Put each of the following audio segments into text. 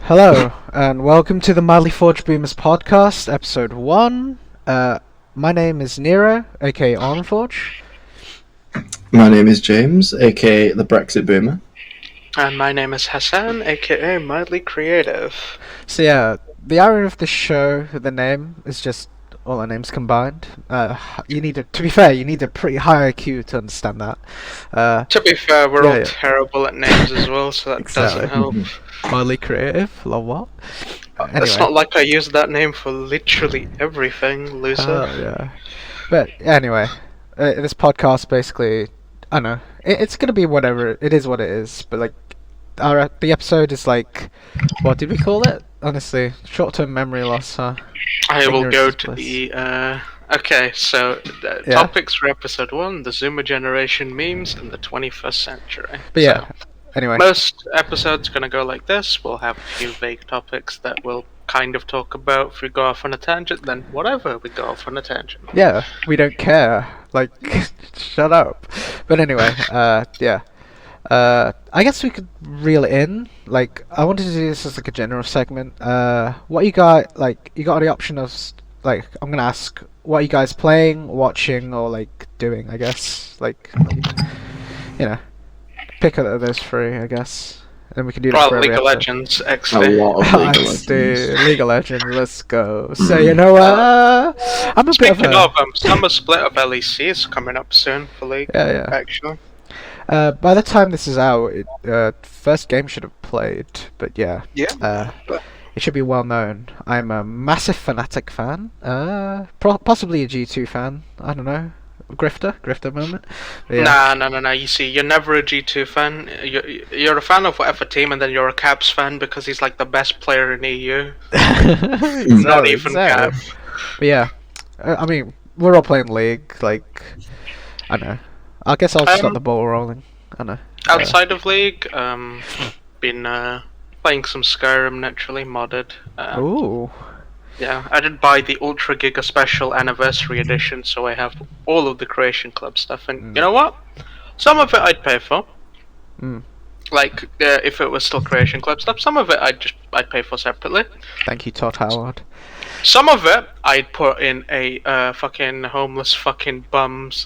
Hello, and welcome to the MildlyForgedBoomers podcast, episode 1. My name is Nero, aka Armforge. My name is James, aka the Brexit Boomer. And my name is Hassan, aka Mildly Creative. So yeah, the irony of the show, the name, is just all our names combined. To be fair, you need a pretty high IQ to understand that. To be fair, we're all terrible at names as well, so that doesn't help. Mildly Creative, love what? Anyway. It's not like I use that name for literally everything, loser. Yeah. But anyway, this podcast basically, I don't know, it's gonna be whatever, it is what it is, but like, the episode is like, what did we call it? Honestly, short-term memory loss, huh? I will go to the, okay, so topics for episode 1, the Zoomer generation memes in the 21st century. But yeah, anyway. Most episodes are going to go like this. We'll have a few vague topics that we'll kind of talk about. If we go off on a tangent, then whatever, we go off on a tangent. Yeah, we don't care. Like, shut up. But anyway, yeah. I guess we could reel it in. Like, I wanted to do this as like a general segment. What you got? Like, you got the option of like, I'm gonna ask, what are you guys playing, watching, or like doing? I guess, like you know, pick out of those three. I guess, and we can do that for every League of episode. Legends, A XP. lot of League of Legends. League of Legends. Let's go. So you know, I'm a bit of Speaking a. of, summer split of LEC is coming up soon for League. Yeah. Actually. By the time this is out, first game should have played, but yeah. Yeah. It should be well known. I'm a massive Fnatic fan. Possibly a G2 fan. I don't know. Grifter moment. But yeah. Nah. You see, you're never a G2 fan. You're a fan of whatever team, and then you're a Caps fan because he's like the best player in EU. Not even Cap. But yeah, I mean, we're all playing League. Like, I don't know. I guess I'll start the ball rolling. I know. Outside of League, been playing some Skyrim naturally modded. Ooh. Yeah, I did buy the Ultra Giga Special Anniversary Edition, so I have all of the Creation Club stuff. And you know what? Some of it I'd pay for. Like, if it was still Creation Club stuff. Some of it I'd pay for separately. Thank you, Todd Howard. Some of it I'd put in a fucking homeless fucking bum's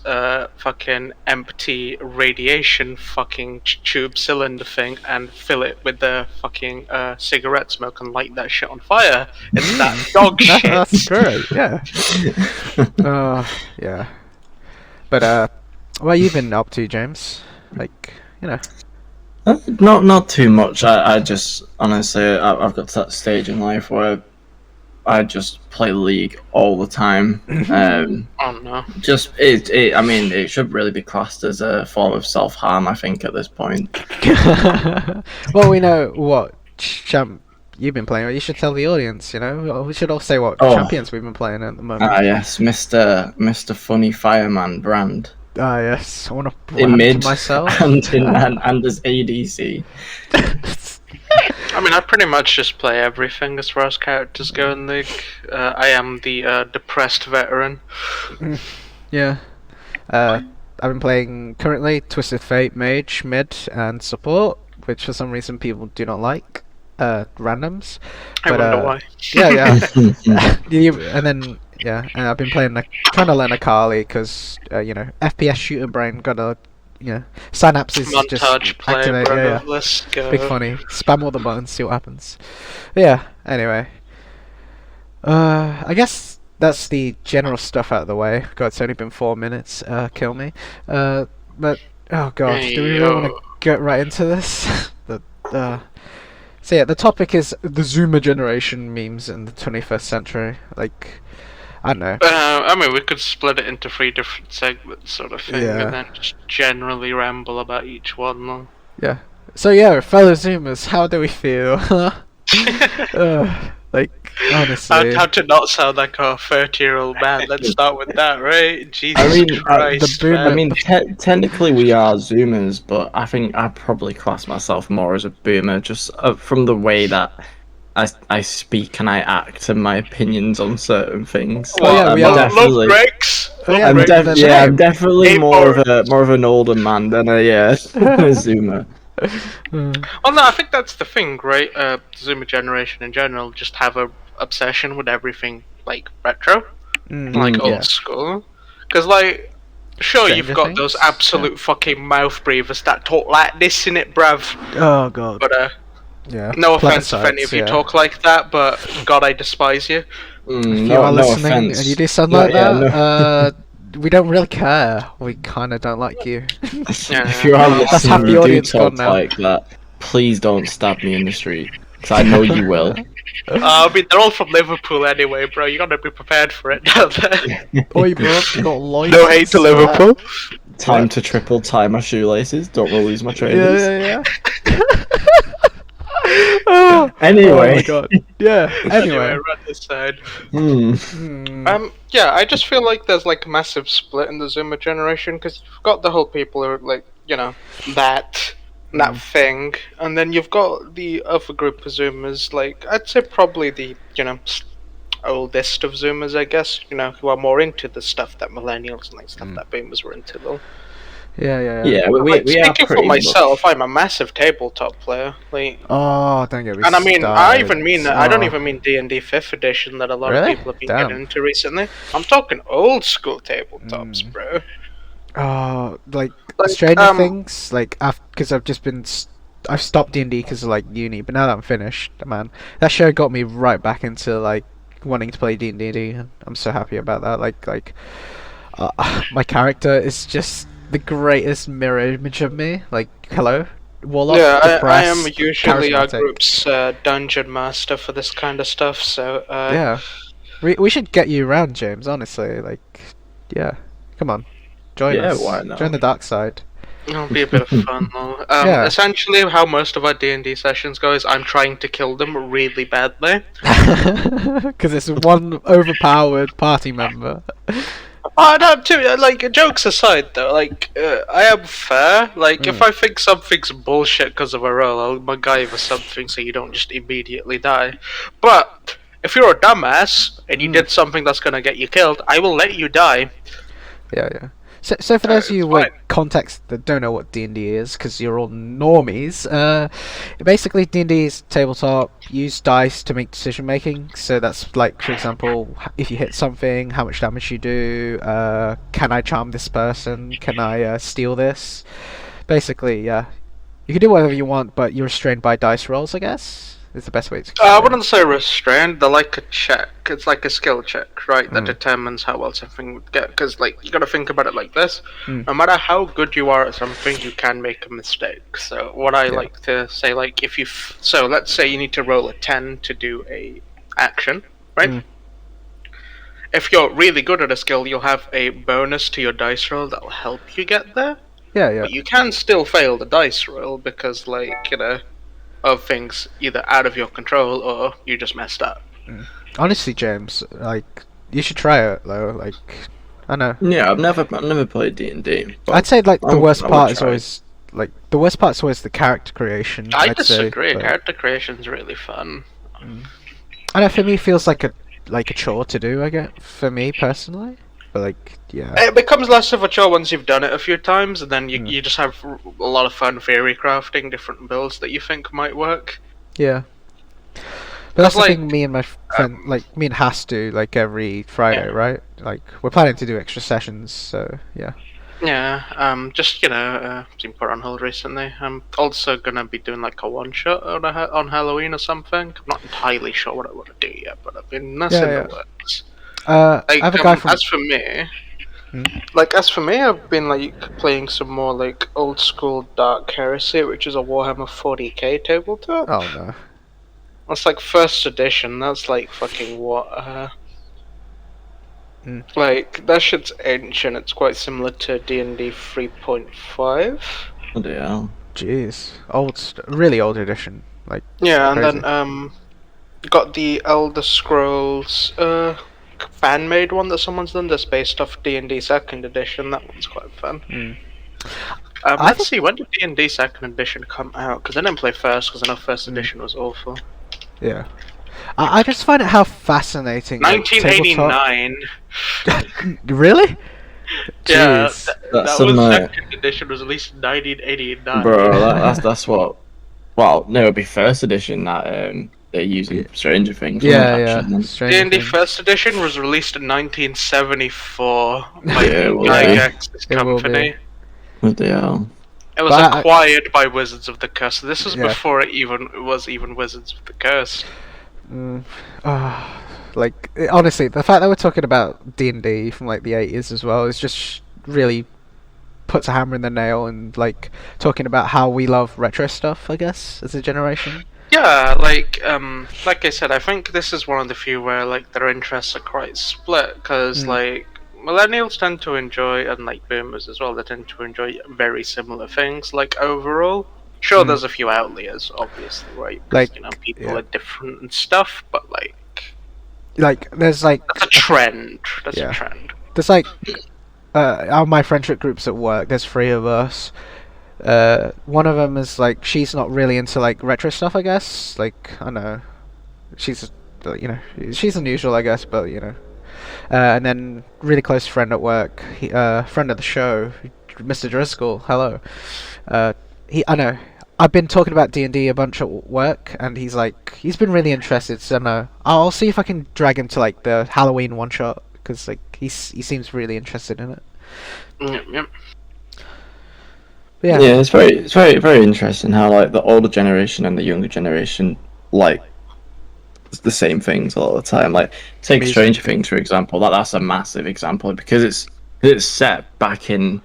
fucking empty radiation fucking tube cylinder thing and fill it with the fucking cigarette smoke and light that shit on fire. It's that dog shit. That's great, yeah. Yeah. But what have you been up to, James? Like, you know. Not too much. I just honestly I've got to that stage in life where I just play League all the time. Oh no! Just I mean, it should really be classed as a form of self-harm. I think at this point. Well, we know what champ you've been playing. You should tell the audience. You know, we should all say what champions we've been playing at the moment. Yes, Mr. Funny Fireman Brand. Yes, I want to in mid myself and as ADC. I mean, I pretty much just play everything as far as characters go in League. I am the depressed veteran. Yeah. I've been playing currently Twisted Fate, Mage, Mid, and Support, which for some reason people do not like. Randoms. I wonder why. And then, yeah, and I've been trying to learn Akali because, you know, FPS shooter brain gotta, you know, synapses just activate. Yeah. Let's go. Big funny. Spam all the buttons, see what happens. But yeah, anyway. I guess that's the general stuff out of the way. God, it's only been 4 minutes. Kill me. But, oh god, do we really want to get right into this? So yeah, the topic is the Zoomer generation memes in the 21st century. Like, I don't know. I mean, we could split it into 3 different segments, sort of thing, and then just generally ramble about each one. Though. Yeah. So yeah, fellow Zoomers, how do we feel? Like, honestly. How to not sound like a 30-year-old man? Let's start with that, right? Jesus Christ. Technically we are Zoomers, but I think I probably class myself more as a Boomer, just from the way that I speak and I act and my opinions on certain things. Well, we are definitely. Breaks. I'm definitely more of an older man than a Zoomer. Well, no, I think that's the thing, right? Zoomer generation in general just have a obsession with everything like retro, like yeah. old school. Because, like, sure, Stranger you've got those Things? absolute fucking mouth breathers that talk like this in it, bruv. Oh god. But Yeah. no offense if any of you talk like that, but God, I despise you. If you are listening offense. and you do sound like Yeah, that, we don't really care. We kind of don't like you. If you are That's listening, half the you do audience talk gone now. like that, please don't stab me in the street, because I know you will. I mean, they're all from Liverpool anyway, bro. You gotta be prepared for it down there. Oi, bro, you got license. No hate to Liverpool. Time to triple tie my shoelaces. Don't release my Yeah, trainers. yeah, yeah. Anyway. Oh my god. Yeah. Anyway. Run this side. Hmm. Yeah, I just feel like there's like a massive split in the Zoomer generation because you've got the whole people who are like, you know, that thing, and then you've got the other group of Zoomers, like I'd say probably the, you know, oldest of Zoomers, I guess, you know, who are more into the stuff that millennials and like stuff that boomers were into though. Yeah. Yeah, we Like, are speaking for pretty myself, I'm a massive tabletop player. Like, Oh, don't get me and I mean, I even mean I don't Oh. even mean D&D 5th edition that a lot Really? of people have been Damn. getting into recently. I'm talking old school tabletops, bro. Oh, like Like, Stranger Things, like because I've just been, I've stopped D&D because of like uni, but now that I'm finished, man, that show got me right back into like wanting to play D&D. I'm so happy about that. Like, my character is just the greatest mirror image of me. Like, hello, Warlock. Yeah, I depressed, am usually our charismatic. group's dungeon master for this kind of stuff. So Yeah, we should get you around, James. Honestly, like, yeah, come on, join Yeah, us. why not? Join the dark side. it'll be a bit of fun. Though. Yeah. Essentially, how most of our D&D sessions go is I'm trying to kill them really badly. Because it's one overpowered party member. Oh, no, like, jokes aside, though, like, I am fair. Like, if I think something's bullshit because of a roll, I'll MacGyver something so you don't just immediately die. But if you're a dumbass and you did something that's gonna get you killed, I will let you die. Yeah. So for those of you it's with fine. context that don't know what D&D is, because you're all normies, basically D&D is tabletop, use dice to make decision making. So that's like, for example, if you hit something, how much damage you do, can I charm this person, can I steal this? Basically, yeah. You can do whatever you want, but you're restrained by dice rolls, I guess, is the best way to I wouldn't say restrained. They're like a check. It's like a skill check, right? That Mm. determines how well something would get. Because, like, you gotta think about it like this. Mm. No matter how good you are at something, you can make a mistake. So, what I Yeah. like to say, like, if you... So, let's say you need to roll a 10 to do a action, right? Mm. If you're really good at a skill, you'll have a bonus to your dice roll that'll help you get there. Yeah. But you can still fail the dice roll because, like, you know, of things either out of your control or you just messed up. Honestly, James, like, you should try it though. Like, I know. Yeah, I've never played D&D. but I'd say like the I would- worst I would part is try. always like the worst part's always the character creation. I I'd say, disagree. but- Character creation's really fun. I know for me it feels like a chore to do. I get for me personally, but like yeah, It becomes less of a chore once you've done it a few times, and then you just have a lot of fun theory crafting different builds that you think might work. yeah. But that's the like, thing. Me and my friend, like me and Haas do like every Friday, right? Like we're planning to do extra sessions, so yeah. Yeah, just, you know, been put on hold recently. I'm also gonna be doing like a one shot on Halloween or something. I'm not entirely sure what I want to do yet, but I've been that's in Yeah. the works. I Like, have a guy from. as for me, I've been like playing some more like old school Dark Heresy, which is a Warhammer 40k tabletop. Oh no. That's like first edition. That's like fucking what? Like that shit's ancient. It's quite similar to D&D 3.5. Oh dear. Jeez, really old edition. Like Yeah, crazy. and then got the Elder Scrolls fan made one that someone's done that's based off D&D second edition. That one's quite fun. Let's see, when did D&D second edition come out? Because I didn't play first because I know first edition was awful. Yeah. I just find it how fascinating. like, tabletop- 1989. Really? Yeah, Jeez. That's that was some, second edition was released in 1989. bro. That's what. Well, no, it'd be first edition that they're using Stranger Things. Yeah. D&D Stranger Things. First Edition was released in 1974 by Yeah, the well, Gygax's it will be. company. What the hell? It was But acquired by Wizards of the Coast. This was Yeah. before it was even Wizards of the Coast. Like honestly, the fact that we're talking about D&D from like the 80s as well is just really puts a hammer in the nail, and like talking about how we love retro stuff, I guess, as a generation. Yeah, like I said, I think this is one of the few where like their interests are quite split, because like millennials tend to enjoy, and like boomers as well, they tend to enjoy very similar things. Like overall, sure, there's a few outliers, obviously, right? 'Cause, Like, you know, people yeah. are different and stuff, but like There's like that's a trend. That's Yeah. a trend. there's like my friendship groups at work. There's 3 of us. One of them is like she's not really into like retro stuff, I guess. Like I don't know, she's she's unusual, I guess, but you know. And then really close friend at work, friend of the show, Mr. Driscoll. Hello. I know. I've been talking about D&D a bunch at work, and he's been really interested. So no, I'll see if I can drag him to like the Halloween one shot, because like he seems really interested in it. Yep. But Yeah, it's very, very interesting how like the older generation and the younger generation like the same things all the time. Like take Music. Stranger Things for example. That's a massive example because it's set back in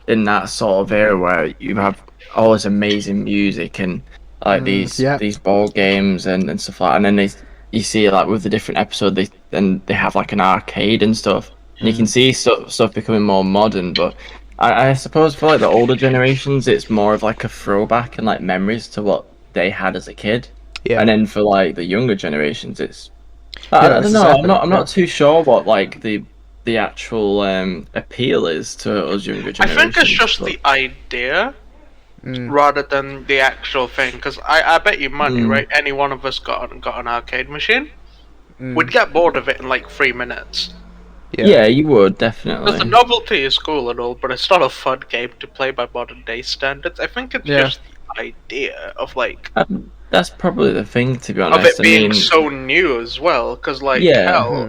that sort of era where you have all this amazing music and like these ball games and stuff like that. And then you see like with the different episode they have like an arcade and stuff. And you can see stuff becoming more modern, but I suppose for like the older generations it's more of like a throwback and like memories to what they had as a kid. Yeah. And then for like the younger generations it's I don't it's know, separate, I'm not too sure what like the actual appeal is to us younger generations. I think it's just but- the idea rather than the actual thing. Because I bet you money, right? Any one of us got an arcade machine, we'd get bored of it in like 3 minutes. Yeah, you would definitely. Because the novelty is cool and all, but it's not a fun game to play by modern day standards. I think it's just the idea of like That's probably the thing, to be honest. of it being so new as well. Because like hell,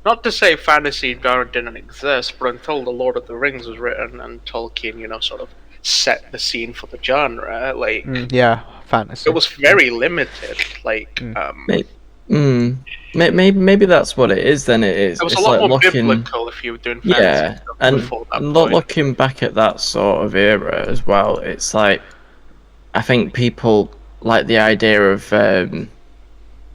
not to say fantasy genre didn't exist, but until the Lord of the Rings was written and Tolkien, sort of set the scene for the genre, like fantasy. it was very limited. Like maybe that's what it is. Then it is. it was It's a lot like more looking, biblical if you were doing fantasy yeah, stuff and before that point. looking back at that sort of era as well. It's like I think people like the idea of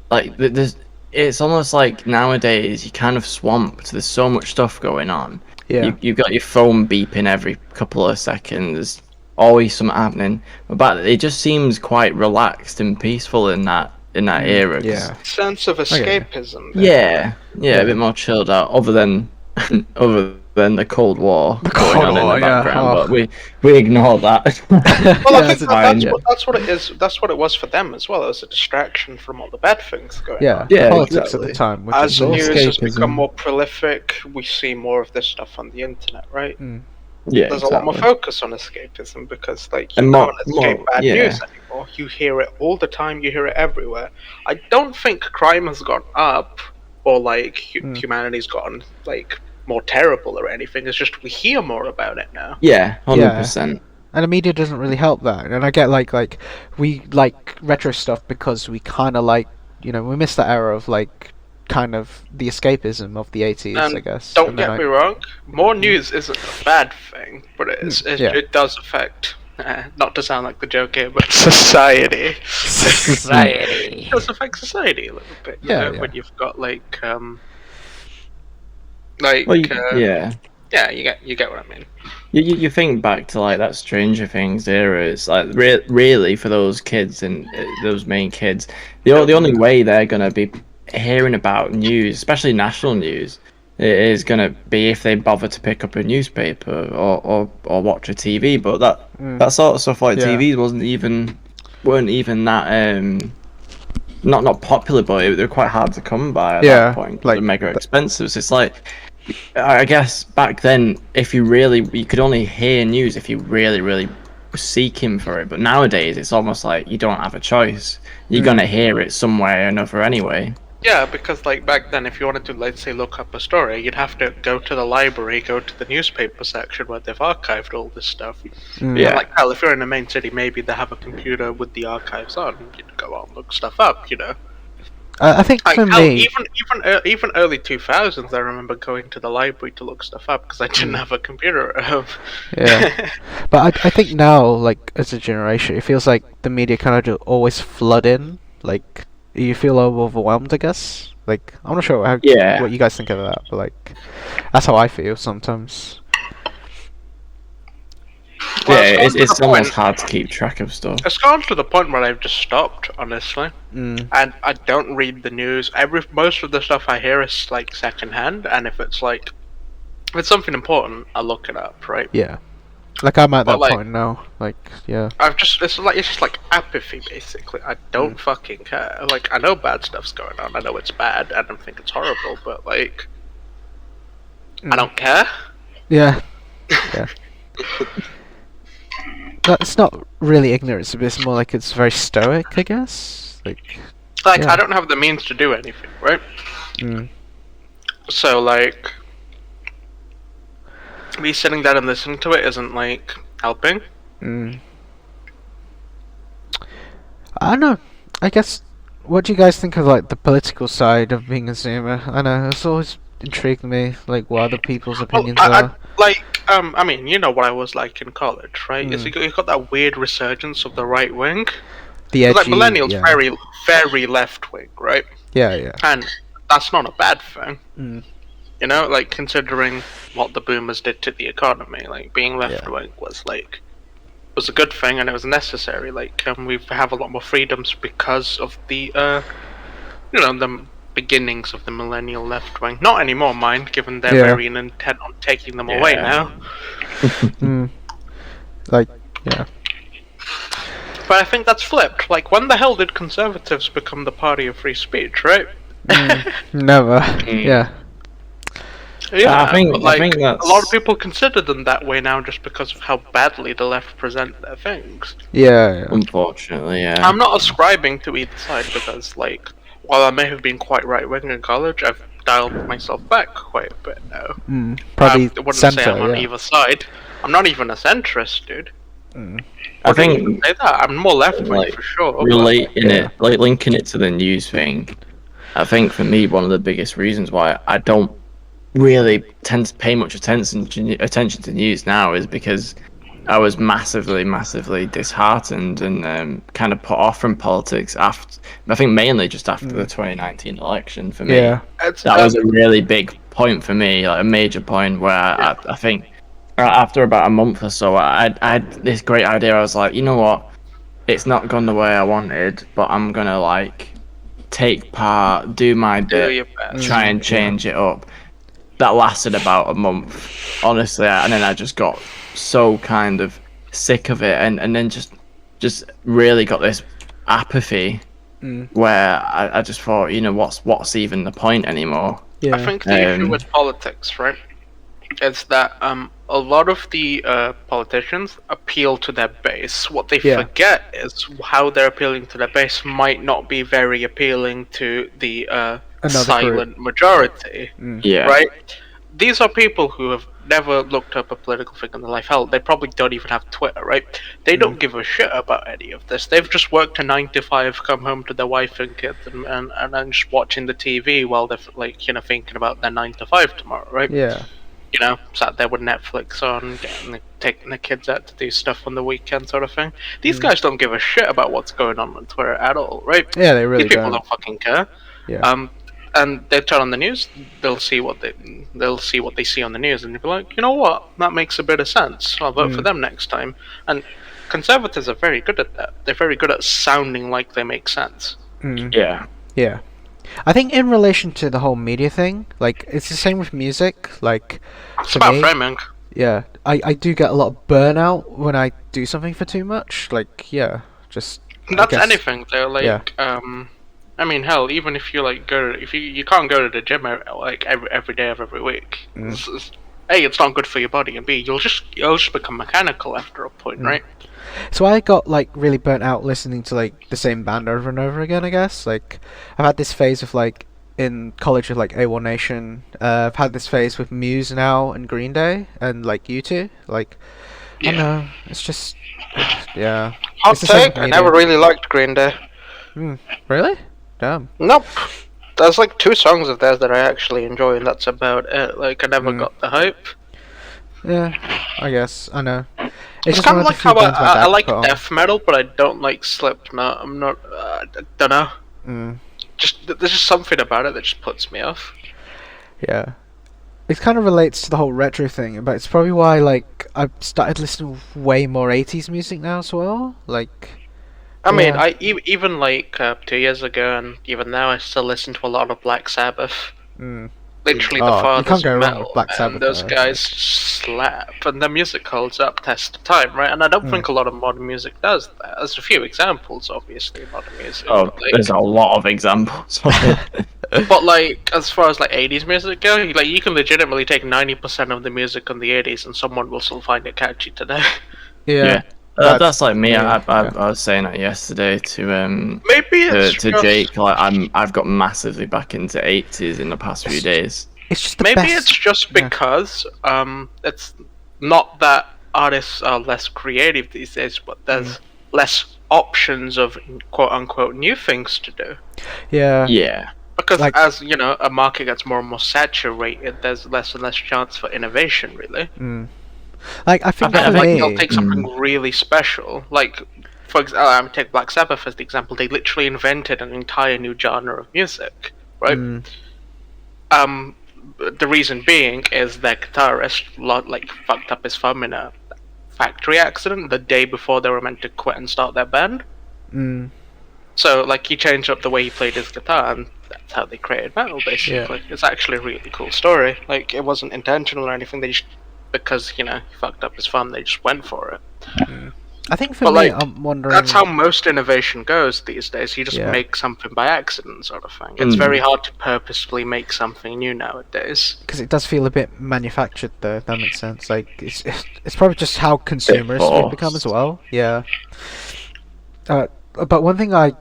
like there's. It's almost like nowadays you're kind of swamped. There's so much stuff going on. Yeah. You've got your phone beeping every couple of seconds. Always something happening. But it just seems quite relaxed and peaceful in that era. 'Cause- Yeah. Sense of escapism. Yeah, a bit more chilled out. Other than the Cold War going Cold on War, in the yeah. background, but we ignore that. Well, I think That's fine. that's what it is. That's what it was for them as well. It was a distraction from all the bad things going on. Yeah, Politics exactly. at the time. Which As is the awesome. news has Escapism. become more prolific, we see more of this stuff on the internet, right? Yeah, There's a lot more exactly. focus on escapism because, like, you And can't escape more- bad yeah. news anymore. You hear it all the time. You hear it everywhere. I don't think crime has gone up, or like humanity's gotten like more terrible or anything. It's just we hear more about it now. Yeah, 100%. And the media doesn't really help that. And I get like we like retro stuff because we kind of like we miss that era of like kind of the escapism of the 80s, And I guess. don't And then get me wrong, more news isn't a bad thing, but it does affect. Not to sound like the joke here, but society. Society. It does affect society a little bit. You know, when you've got like Well, yeah, you get what I mean. You think back to like that Stranger Things era. It's like really for those kids and those main kids, the only way they're gonna be hearing about news, especially national news, is gonna be if they bother to pick up a newspaper or watch a TV. But that sort of stuff like TVs weren't even that not popular, but they were quite hard to come by at that point. Like, they're mega expensive. So it's like I guess back then, you could only hear news if you really, really were seeking for it. But nowadays, it's almost like you don't have a choice. You're gonna hear it some way or another anyway. Yeah, because like back then, if you wanted to, let's say, look up a story, you'd have to go to the library, go to the newspaper section where they've archived all this stuff. Yeah. And, like, hell, if you're in a main city, maybe they have a computer with the archives on. You'd go out and look stuff up, you know. I think Like, for hell, me, even early 2000s, I remember going to the library to look stuff up because I didn't have a computer at home. yeah. But I think now, like as a generation, it feels like the media kind of just always flood in. Like you feel overwhelmed, I guess. Like I'm not sure what you guys think of that, but like that's how I feel sometimes. Yeah, it's almost hard to keep track of stuff. It's gone to the point where I've just stopped, honestly. Mm. And I don't read the news. Most of the stuff I hear is like secondhand, and if it's something important, I look it up, right? Yeah. Like I'm at But, that like, point now. Like yeah. it's just like apathy, basically. I don't fucking care. Like, I know bad stuff's going on. I know it's bad, and I think it's horrible, but like, I don't care. Yeah. Yeah. No, it's not really ignorance, but it's more like it's very stoic, I guess. Like I don't have the means to do anything, right? Mm. So like, me sitting down and listening to it isn't like helping. Mm. I don't know. I guess. What do you guys think of like the political side of being a Zoomer? I know it's always intrigued me, like what other people's opinions are. I mean, you know what I was like in college, right? Is you got that weird resurgence of the right wing. The edgy, Like millennials, yeah. very, very left wing, right? Yeah, yeah. And that's not a bad thing. Mm. You know, like considering what the boomers did to the economy, like being left wing was a good thing and it was necessary. Like we have a lot more freedoms because of the the beginnings of the millennial left wing. Not anymore, mind, given they're very intent on taking them away now. Like, yeah. But I think that's flipped. Like, when the hell did conservatives become the party of free speech, right? Never. Yeah. Yeah, I think a that's... lot of people consider them that way now just because of how badly the left present their things. Yeah. Unfortunately, yeah. I'm not ascribing to either side because, like, while I may have been quite right-wing in college, I've dialed myself back quite a bit now. Probably I wouldn't center, say I'm on either side. I'm not even a centrist, dude. I think say that. I'm more left-wing for sure. Linking it to the news thing, I think for me one of the biggest reasons why I don't really tend to pay much attention to news now is because I was massively disheartened and kind of put off from politics after. I think mainly just after the 2019 election for me. Yeah. That was a really big point for me, like a major point where I think after about a month or so, I had this great idea. I was like, you know what, it's not gone the way I wanted, but I'm gonna like take part, do my bit, try and change it up. That lasted about a month, honestly, and then I just got so kind of sick of it, and then just really got this apathy where I just thought, you know, what's even the point anymore? Yeah. I think the issue with politics, right, is that a lot of the politicians appeal to their base. What they forget is how they're appealing to their base might not be very appealing to the silent majority. Yeah. Right? These are people who have never looked up a political thing in their life. Hell, they probably don't even have Twitter, right? They don't give a shit about any of this. They've just worked a 9 to 5, come home to their wife and kids, and then just watching the TV while they're like, you know, thinking about their 9 to 5 tomorrow, right? Yeah. You know, sat there with Netflix on, taking the kids out to do stuff on the weekend, sort of thing. These guys don't give a shit about what's going on Twitter at all, right? Yeah, they really These people don't fucking care. Yeah. And they turn on the news, they'll see what they see on the news, and they'll be like, you know what, that makes a bit of sense. I'll vote for them next time. And conservatives are very good at that. They're very good at sounding like they make sense. Yeah. Yeah. I think in relation to the whole media thing, like it's the same with music. Like it's about framing. Yeah, I do get a lot of burnout when I do something for too much. Like, yeah, just that's anything though. Like, I mean, hell, even if you like if you can't go to the gym like every day of every week. A, it's not good for your body, and B, you'll just become mechanical after a point, right? So I got like really burnt out listening to like the same band over and over again. I guess like I've had this phase of like in college with like A1 Nation. I've had this phase with Muse now and Green Day and like U2. Like I don't know, it's just yeah. Hot It's the same take. I media. never really liked Green Day. Really? Damn. Nope. There's like 2 songs of theirs that I actually enjoy, and that's about it. Like I never got the hype. Yeah, I guess I know. It's just kind one of the like few how bands my I dad like put on. death metal, but I don't like Slipknot. I'm not. I don't know. There's just something about it that just puts me off. Yeah. It kind of relates to the whole retro thing, but it's probably why like I've started listening to way more 80s music now as well. Like I mean, Yeah. even like 2 years ago, and even now, I still listen to a lot of Black Sabbath. Literally the Oh, you fathers can't go of wrong metal, with Black and Sabbath, those though. guys slap, and their music holds up test of time, right? And I don't think a lot of modern music does that. There's a few examples, obviously, in modern music. Oh, but, like, there's a lot of examples of it. but like, as far as like 80s music go, like you can legitimately take 90% of the music on the 80s, and someone will still find it catchy today. Yeah. That's like me. yeah, I was saying that yesterday to Maybe it's to just, Jake. Like I've got massively back into 80s in the past few days. It's just the maybe best. it's just because it's not that artists are less creative these days, but there's less options of quote unquote new things to do. Yeah. Yeah. Because Like- as you know, a market gets more and more saturated, there's less and less chance for innovation. Really, Like I think I for like me, they'll take something really special. Like, for example, take Black Sabbath as the example. They literally invented an entire new genre of music, right? The reason being is their guitarist fucked up his thumb in a factory accident the day before they were meant to quit and start their band. So like he changed up the way he played his guitar, and that's how they created metal. Basically, It's actually a really cool story. Like it wasn't intentional or anything. They just because he fucked up his thumb, they just went for it. I think for But, me, like, I'm wondering. That's how most innovation goes these days. You just make something by accident, sort of thing. It's very hard to purposefully make something new nowadays. Because it does feel a bit manufactured, though. If that makes sense. Like it's probably just how consumers we've become as well. Yeah. But one thing I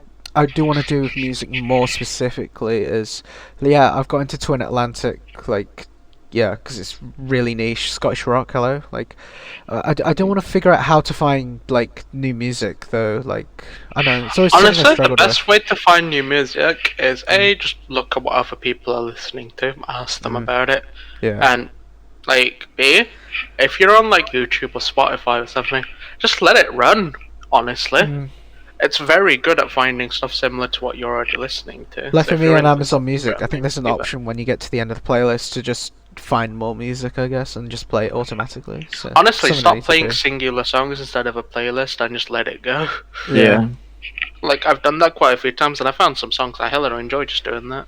do want to do with music more specifically is, I've got into Twin Atlantic, because it's really niche Scottish rock. Hello, I don't want to figure out how to find new music though. I don't know, it's always Honestly, the struggle best way to find new music is just look at what other people are listening to, ask them about it, and B, if you're on YouTube or Spotify or something, just let it run. Honestly. It's very good at finding stuff similar to what you're already listening to. Like So for if me you're on into Amazon Music, I something, think there's an do that. option when you get to the end of the playlist to just find more music, I guess, and just play it automatically. So Honestly, something I stop need to playing do. singular songs instead of a playlist and just let it go. Yeah. I've done that quite a few times, and I found some songs I hella enjoy just doing that.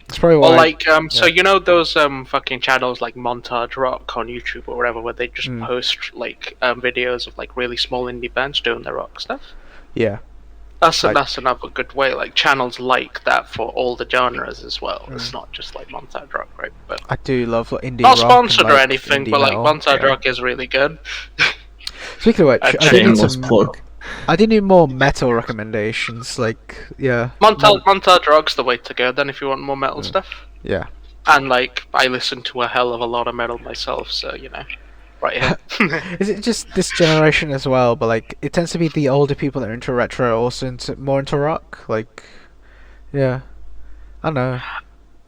It's probably Or why. so you know those fucking channels like Montage Rock on YouTube or whatever, where they just post videos of really small indie bands doing their rock stuff. Yeah. That's another good way. Channels like that for all the genres as well. It's not just Montage Rock, right? But I do love indie not rock. sponsored and, or anything, indie but metal. Montage Rock is really good. Speaking of which, I did need Shameless some. plug. I did need more metal recommendations. Montage Rock's the way to go. Then, if you want more metal stuff, Yeah. and I listen to a hell of a lot of metal myself, so right here. Is it just this generation as well? But it tends to be the older people that are into retro, also more into rock. Yeah, I don't know.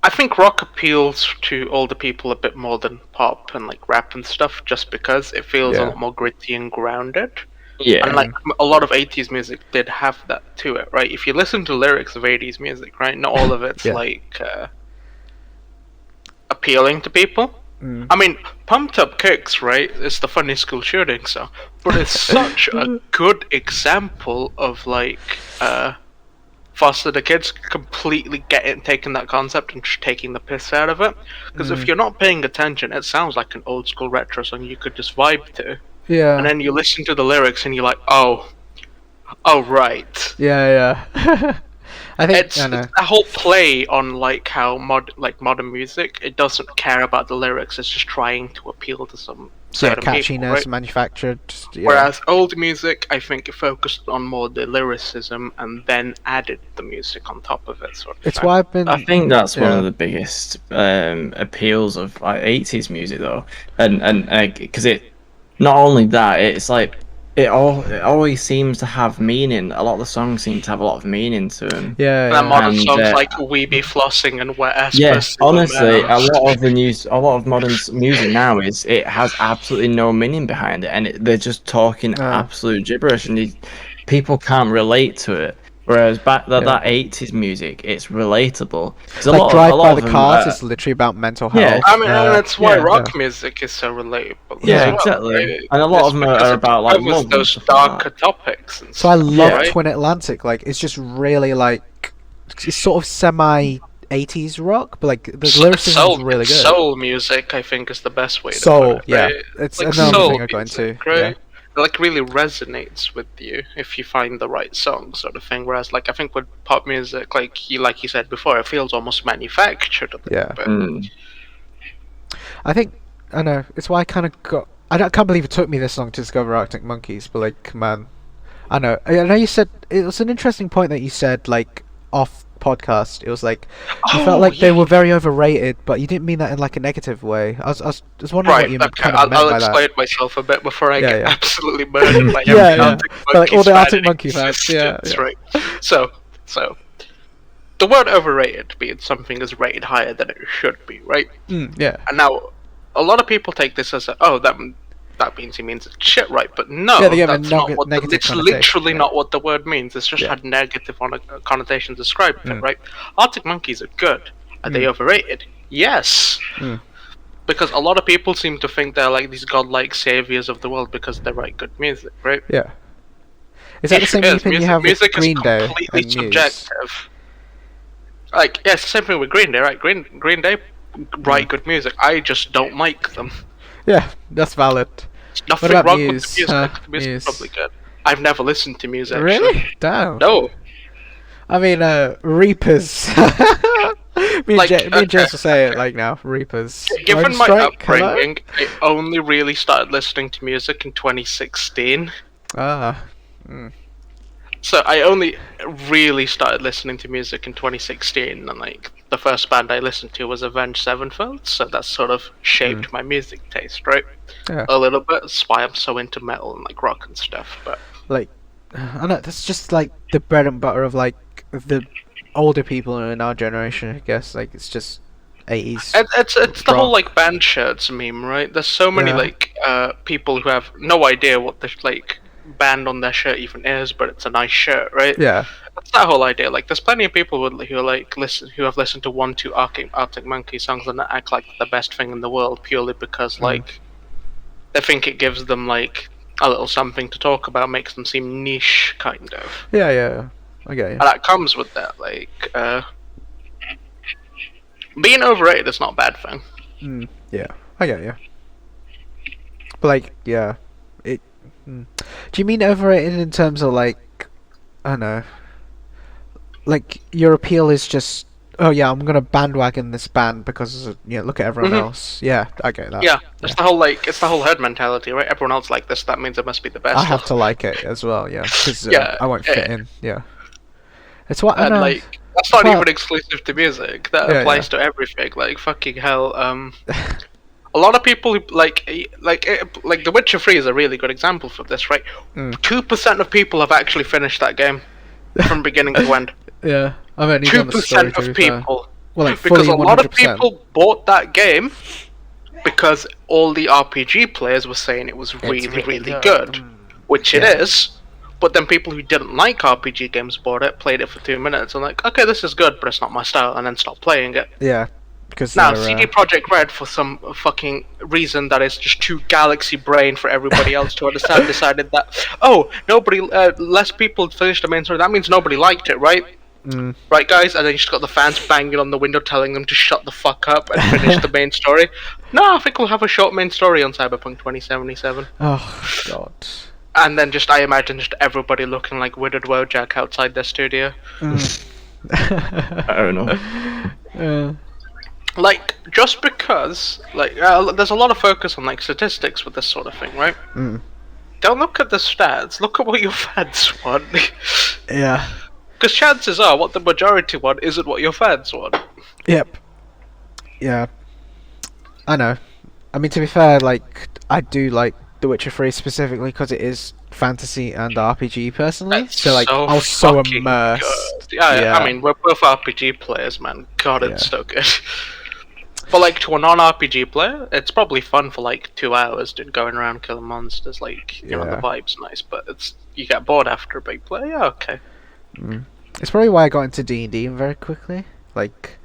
I think rock appeals to older people a bit more than pop and rap and stuff, just because it feels a lot more gritty and grounded. Yeah. And a lot of 80s music did have that to it, right? If you listen to lyrics of 80s music, right, not all of it's appealing to people. I mean, Pumped Up Kicks, right, is the funny school shooting song, but it's such a good example of Foster the Kids completely taking that concept and just taking the piss out of it. Because if you're not paying attention, it sounds like an old school retro song you could just vibe to. Yeah. And then you listen to the lyrics and you're like, oh right. Yeah. I think It's a whole play on like how modern music. It doesn't care about the lyrics. It's just trying to appeal to some certain catchiness, people, right? manufactured. Just, yeah. Whereas old music, I think, it focused on more the lyricism and then added the music on top of it. Sort of It's thing. why I've been. I think that's one of the biggest appeals of like 80s music, though, and because it not only that, it's like it always seems to have meaning. A lot of the songs seem to have a lot of meaning to them. Yeah. And modern And, songs like "We Be Flossing" and "Wet Ass Yeah, Pussy," honestly, a lot of modern music now it has absolutely no meaning behind it, and they're just talking absolute gibberish, and people can't relate to it. Whereas back that 80s music, it's relatable. Like Drive by the Cars is literally about mental health. Yeah, I mean, and that's why rock music is so relatable. Yeah, as well, exactly. right? And a lot of them are about like covers love and those stuff like darker that. topics. And So I love right? Twin Atlantic. Like, it's just really like it's sort of semi 80s rock, but like the lyricism is really good. Soul music, I think, is the best way to Soul, put it. Right? it's like another soul thing I go into. music, right? It like really resonates with you if you find the right song, sort of thing. Whereas, like, I think with pop music, like you said before, it feels almost manufactured. Yeah. But I think I know it's why I kind of got. I can't believe it took me this long to discover Arctic Monkeys, but like, man, I know you said it was an interesting point that you said like off podcast. It was like you felt like they were very overrated, but you didn't mean that in like a negative way. I was wondering what you kind of meant I'll by explain that. myself a bit before I Yeah, get yeah. absolutely murdered by Yeah, every yeah. Arctic But, like, all the Arctic Monkey Monkey fans, yeah, existence, yeah. right? So the word overrated means something is rated higher than it should be, right? Yeah. And now a lot of people take this as that means he means it's shit, right? But no, Yeah, they give a that's not what negative it's connotation, literally yeah. not what the word means. It's just had negative connotation described it, right? Arctic Monkeys are good. Are they overrated? Yes. Because a lot of people seem to think they're like these godlike saviors of the world because they write good music, right? Yeah. Is that the same opinion you have with music Green is Day completely and Muse? subjective. Like, yeah, it's the same thing with Green Day, right? Green Day write good music. I just don't like them. Yeah, that's valid. Nothing about wrong Muse? with the music. The music's Muse? probably good. I've never listened to Muse, actually. Really? Damn. No. I mean, Reapers. me Like, and Jess will say it like now. Reapers. Given Orange my Strike, hello? upbringing, I only really started listening to music in 2016. Ah. So I only really started listening to music in 2016, and like the first band I listened to was Avenged Sevenfold, so that sort of shaped my music taste, right? Yeah. A little bit. That's why I'm so into metal and like rock and stuff. But Like, I know that's just like the bread and butter of like the older people in our generation. I guess like it's just 80s. it's the whole like band shirts meme, right? There's so many like people who have no idea what the like band on their shirt even is, but it's a nice shirt, right? Yeah. That's that whole idea. Like, there's plenty of people who like who have listened to 1-2 Arctic Monkey songs and act like the best thing in the world purely because like they think it gives them like a little something to talk about, makes them seem niche, kind of. Yeah. Okay. And that comes with that, like being overrated is not a bad thing. Yeah. I get you. But like, yeah, it. Do you mean overrated in terms of like, I don't know, like your appeal is just, oh yeah, I'm gonna bandwagon this band because look at everyone else. Yeah, I get that. Yeah, it's the whole herd mentality, right? Everyone else like this, that means it must be the best. I have to like it as well, yeah, because I won't fit in. Yeah, it's what I And know. like that's not even exclusive to music. That applies to everything. Like fucking hell. A lot of people who like The Witcher 3 is a really good example for this, right? 2% of people have actually finished that game from beginning to end. Yeah, I mean, 2% of people. Well, like because a lot of 100%. people bought that game because all the RPG players were saying it was really good, which it is. But then people who didn't like RPG games bought it, played it for 2 minutes, and like, okay, this is good, but it's not my style, and then stopped playing it. Yeah, because Now, CD Projekt Red, for some fucking reason that is just too galaxy brain for everybody else to understand, decided that, less people finished the main story, that means nobody liked it, right? Right, guys? And then you just got the fans banging on the window telling them to shut the fuck up and finish the main story. No, I think we'll have a short main story on Cyberpunk 2077. Oh, God. And then I imagine just everybody looking like Withered Wojak outside their studio. I don't know. Like, just because, like, there's a lot of focus on, like, statistics with this sort of thing, right? Don't look at the stats, look at what your fans want. Yeah. Because chances are, what the majority want isn't what your fans want. Yep. Yeah. I know. I mean, to be fair, like, I do like The Witcher 3 specifically because it is fantasy and RPG personally. That's So, like, so I was so fucking immersed. good. Yeah, Yeah. I mean, we're both RPG players, man. God, it's Yeah. so good. But, like, to a non-RPG player, it's probably fun for, like, 2 hours just going around killing monsters. Like, you know, the Yeah. vibe's nice, but you get bored after a big play. Yeah, okay. It's probably why I got into D&D very quickly. Like,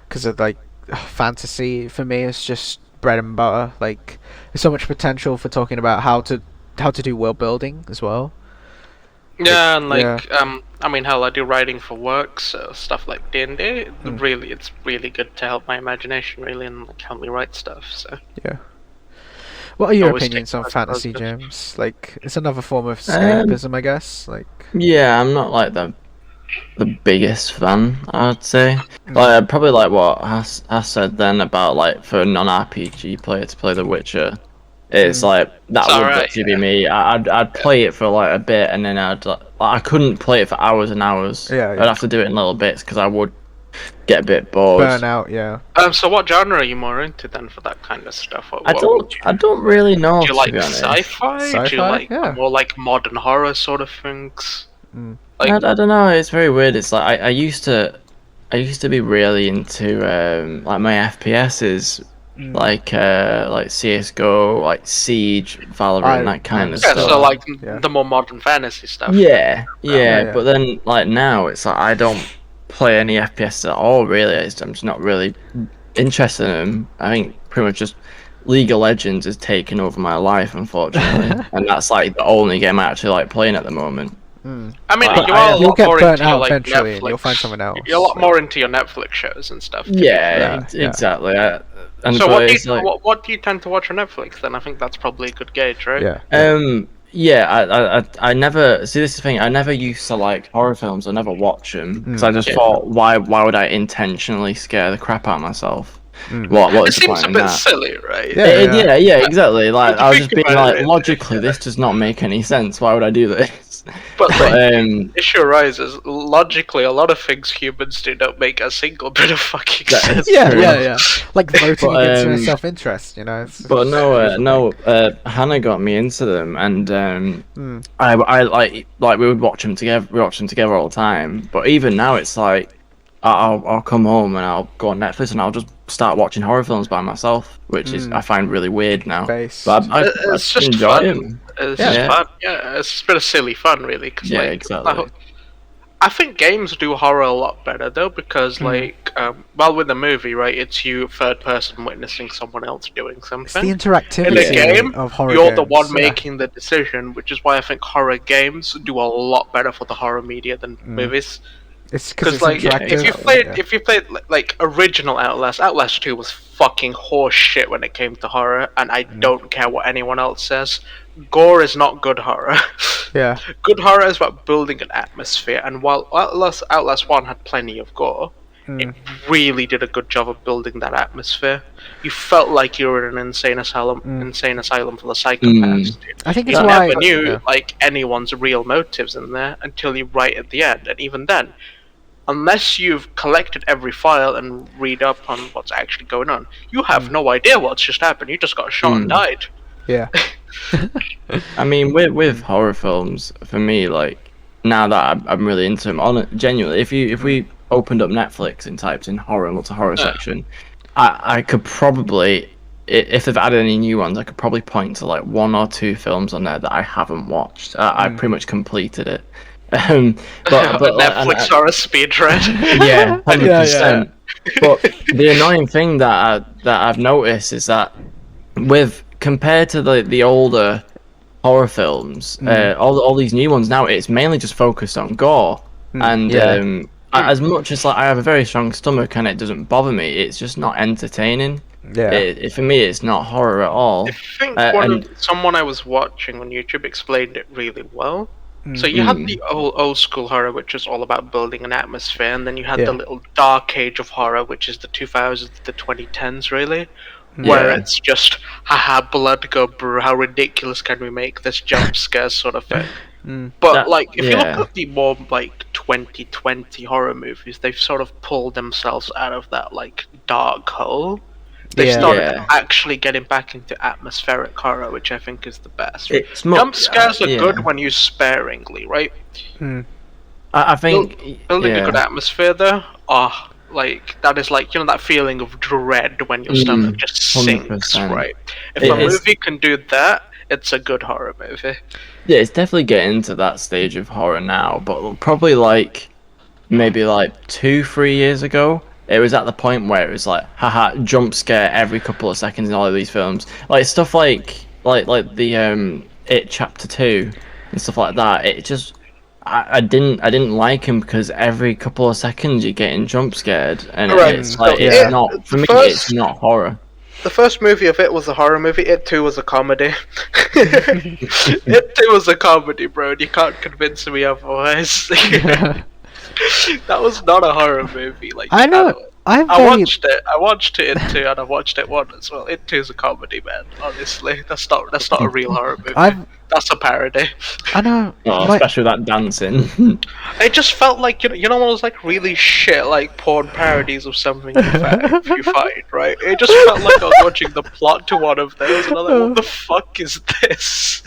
because of, like, fantasy for me is just bread and butter. Like, there's so much potential for talking about how to do world building as well. Yeah, and like, yeah. I mean, hell, I do writing for work, so stuff like D&D, really, it's really good to help my imagination, really, and like help me write stuff. So Yeah. What are your Always opinions take on that fantasy, positive. James? Like, it's another form of escapism, I guess. Like, Yeah, I'm not like the biggest fan, I'd say. Like, probably like what I said then about like for a non-RPG player to play The Witcher. It's like that It's would alright, actually be me. I'd play it for like a bit, and then I couldn't play it for hours and hours. Yeah, yeah. I'd have to do it in little bits because I would get a bit bored. burn out, yeah. So what genre are you more into then for that kind of stuff? What, I don't really know. do you to like be honest. sci-fi? Do you Sci-fi? like Yeah. more like modern horror sort of things? I don't know. It's very weird. It's like I used to be really into like my FPSs, like CS:GO, like Siege, Valorant, that kind of Yeah, stuff. so like Yeah. the more modern fantasy stuff. Yeah. yeah. But then like now it's like I don't play any FPS at all. Really, I'm just not really interested in them. I think pretty much just League of Legends is taking over my life, unfortunately, and that's like the only game I actually like playing at the moment. I mean, But you are a You'll lot get more burnt into your, out like, eventually, and Netflix. you'll find someone else. You're a lot more into your Netflix shows and stuff. Yeah, Yeah. exactly. And So but what do it's you like, what do you tend to watch on Netflix then? I think that's probably a good gauge, right? Yeah. Yeah, I never see. This is the thing. I never used to like horror films. I never watch them because I just thought, why would I intentionally scare the crap out of myself? What It is the seems point a in bit that? silly, right? Yeah. Exactly. Like I was just Think being about like, it. logically, this does not make any sense. Why would I do this? But like, But issue arises. Logically, a lot of things humans do not make a single bit of fucking That sense. is true. Yeah. Like voting But, against my self-interest, you know. But no, Hannah got me into them, and I like we would watch them together. We watched them together all the time. But even now, it's like I'll come home and I'll go on Netflix and I'll just start watching horror films by myself, which is I find really weird now. Based. But I It's just enjoy fun. it. It's Yeah. just fun. Yeah, it's just a bit of silly fun, really. Cause, Yeah, like, exactly. I think games do horror a lot better though, because like, well, with the movie, right, it's you third person witnessing someone else doing It's something. the interactivity In a game, of horror you're the games, one yeah. making the decision, which is why I think horror games do a lot better for the horror media than movies. It's because Because it's like, interactive. if you played like original Outlast 2 was fucking horse shit when it came to horror, and I don't care what anyone else says. Gore is not good horror. Yeah. Good horror is about building an atmosphere, and while Outlast 1 had plenty of gore, it really did a good job of building that atmosphere. You felt like you were in an insane asylum full of psychopaths. Dude. I think You it's why. never knew yeah. like anyone's real motives in there until you right at the end, and even then, unless you've collected every file and read up on what's actually going on, you have no idea what's just happened. You just got shot and died. Yeah. I mean, with horror films, for me, like now that I'm really into them, genuinely, if we opened up Netflix and typed in horror and looked at horror section, I could probably, if they've added any new ones, I could probably point to like 1 or 2 films on there that I haven't watched. I pretty much completed it. But Netflix horror speed read. Yeah, 100%. But the annoying thing that I've noticed is that compared to the older horror films, all these new ones now, it's mainly just focused on gore. And as much as like I have a very strong stomach and it doesn't bother me, it's just not entertaining. Yeah. For me, it's not horror at all. I think someone I was watching on YouTube explained it really well. So you had the old school horror, which is all about building an atmosphere, and then you had Yeah. the little dark age of horror, which is the 2000s, the 2010s, really, where Yeah. it's just haha, blood go brew. How ridiculous can we make this jump scare sort of thing? But That- like, if you look yeah. at the more like 2020 horror movies, they've sort of pulled themselves out of that like dark hole. They Yeah. started Yeah. actually getting back into atmospheric horror, which I think is the best. It's more, Jump scares are yeah. good when used sparingly, right? I think Building yeah. a good atmosphere there, like that is like, you know, that feeling of dread when your stomach just sinks, 100%. right? If It a is- movie can do that, it's a good horror movie. Yeah, it's definitely getting to that stage of horror now, but probably like maybe like 2-3 years ago, it was at the point where it was like, haha, jump scare every couple of seconds in all of these films. Like stuff like the It Chapter 2 and stuff like that. It just I didn't like him because every couple of seconds you're getting jump scared, and Right, it's like so it's yeah. not for me. First- It's not horror. The first movie of It was a horror movie. It 2 was a comedy. It 2 was a comedy, bro. And you can't convince me otherwise. That was not a horror movie. Like I know. I very- watched it. I watched it in 2, and I watched it 1 as well. It 2 is a comedy, man. Honestly, that's not a real horror movie. That's a parody. I know. Oh, my- especially that dancing. It just felt like, you know one of those like really shit like porn parodies of something you find, right? It just felt like I was watching the plot to one of those, and I'm like, what the fuck is this?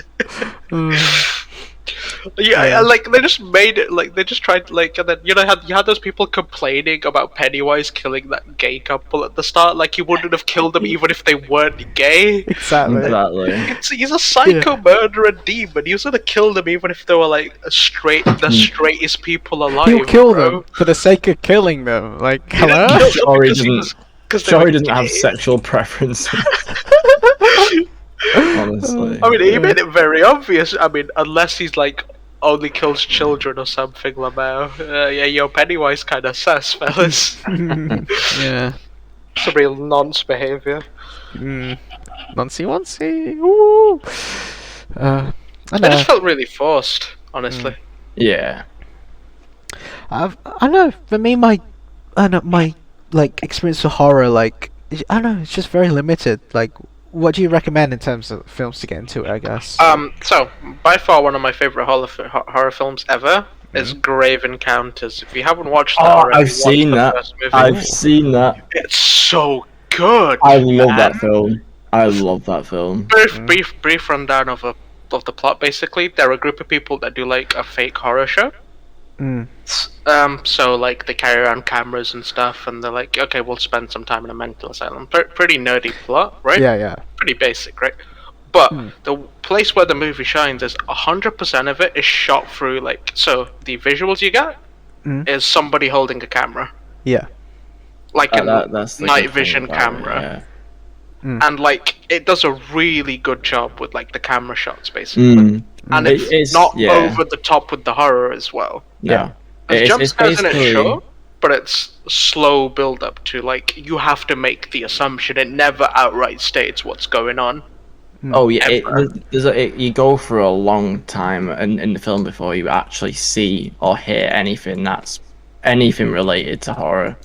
Yeah, like they just made it like they just tried like, and then you had those people complaining about Pennywise killing that gay couple at the start, like he wouldn't have killed them even if they weren't gay. Exactly. Exactly. He's a psycho murderer demon. He was gonna kill them even if they were like the straightest people alive. He'll kill bro. them for the sake of killing them. Like, He didn't hello? kill them Sorry, because he doesn't- was- 'cause they Sorry, were doesn't have gay. sexual preferences. Honestly. I mean, he made it very obvious. I mean, unless he's like only kills children or something, Lamau. Yeah, yo, Pennywise kind of sus, fellas. Yeah. Some real nonce behavior. Noncy. Ooh. I It know. just felt really forced, honestly. Yeah. I know. For me, my like experience with horror, like I don't know, it's just very limited. Like, what do you recommend in terms of films to get into it? I guess. So by far one of my favorite horror films ever is Grave Encounters. If you haven't watched that already, I've seen watch the that. first movie. I've seen that. It's so good. I love that man. film. I love that film. Brief rundown of the plot. Basically, there are a group of people that do like a fake horror show. So like they carry around cameras and stuff, and they're like, okay, we'll spend some time in a mental asylum. Pretty nerdy plot, right? Yeah. Pretty basic, right? But the place where the movie shines is 100% of it is shot through like, so the visuals you get is somebody holding a camera, Yeah. like a That's the night good thing vision about camera. it, yeah. And like it does a really good job with like the camera shots basically, and it's not over the top with the horror as well. Yeah. There's jump scares in it, basically- sure, but it's slow build up to like you have to make the assumption. It never outright states what's going on. Oh yeah, Ever. you go for a long time in the film before you actually see or hear anything related to horror.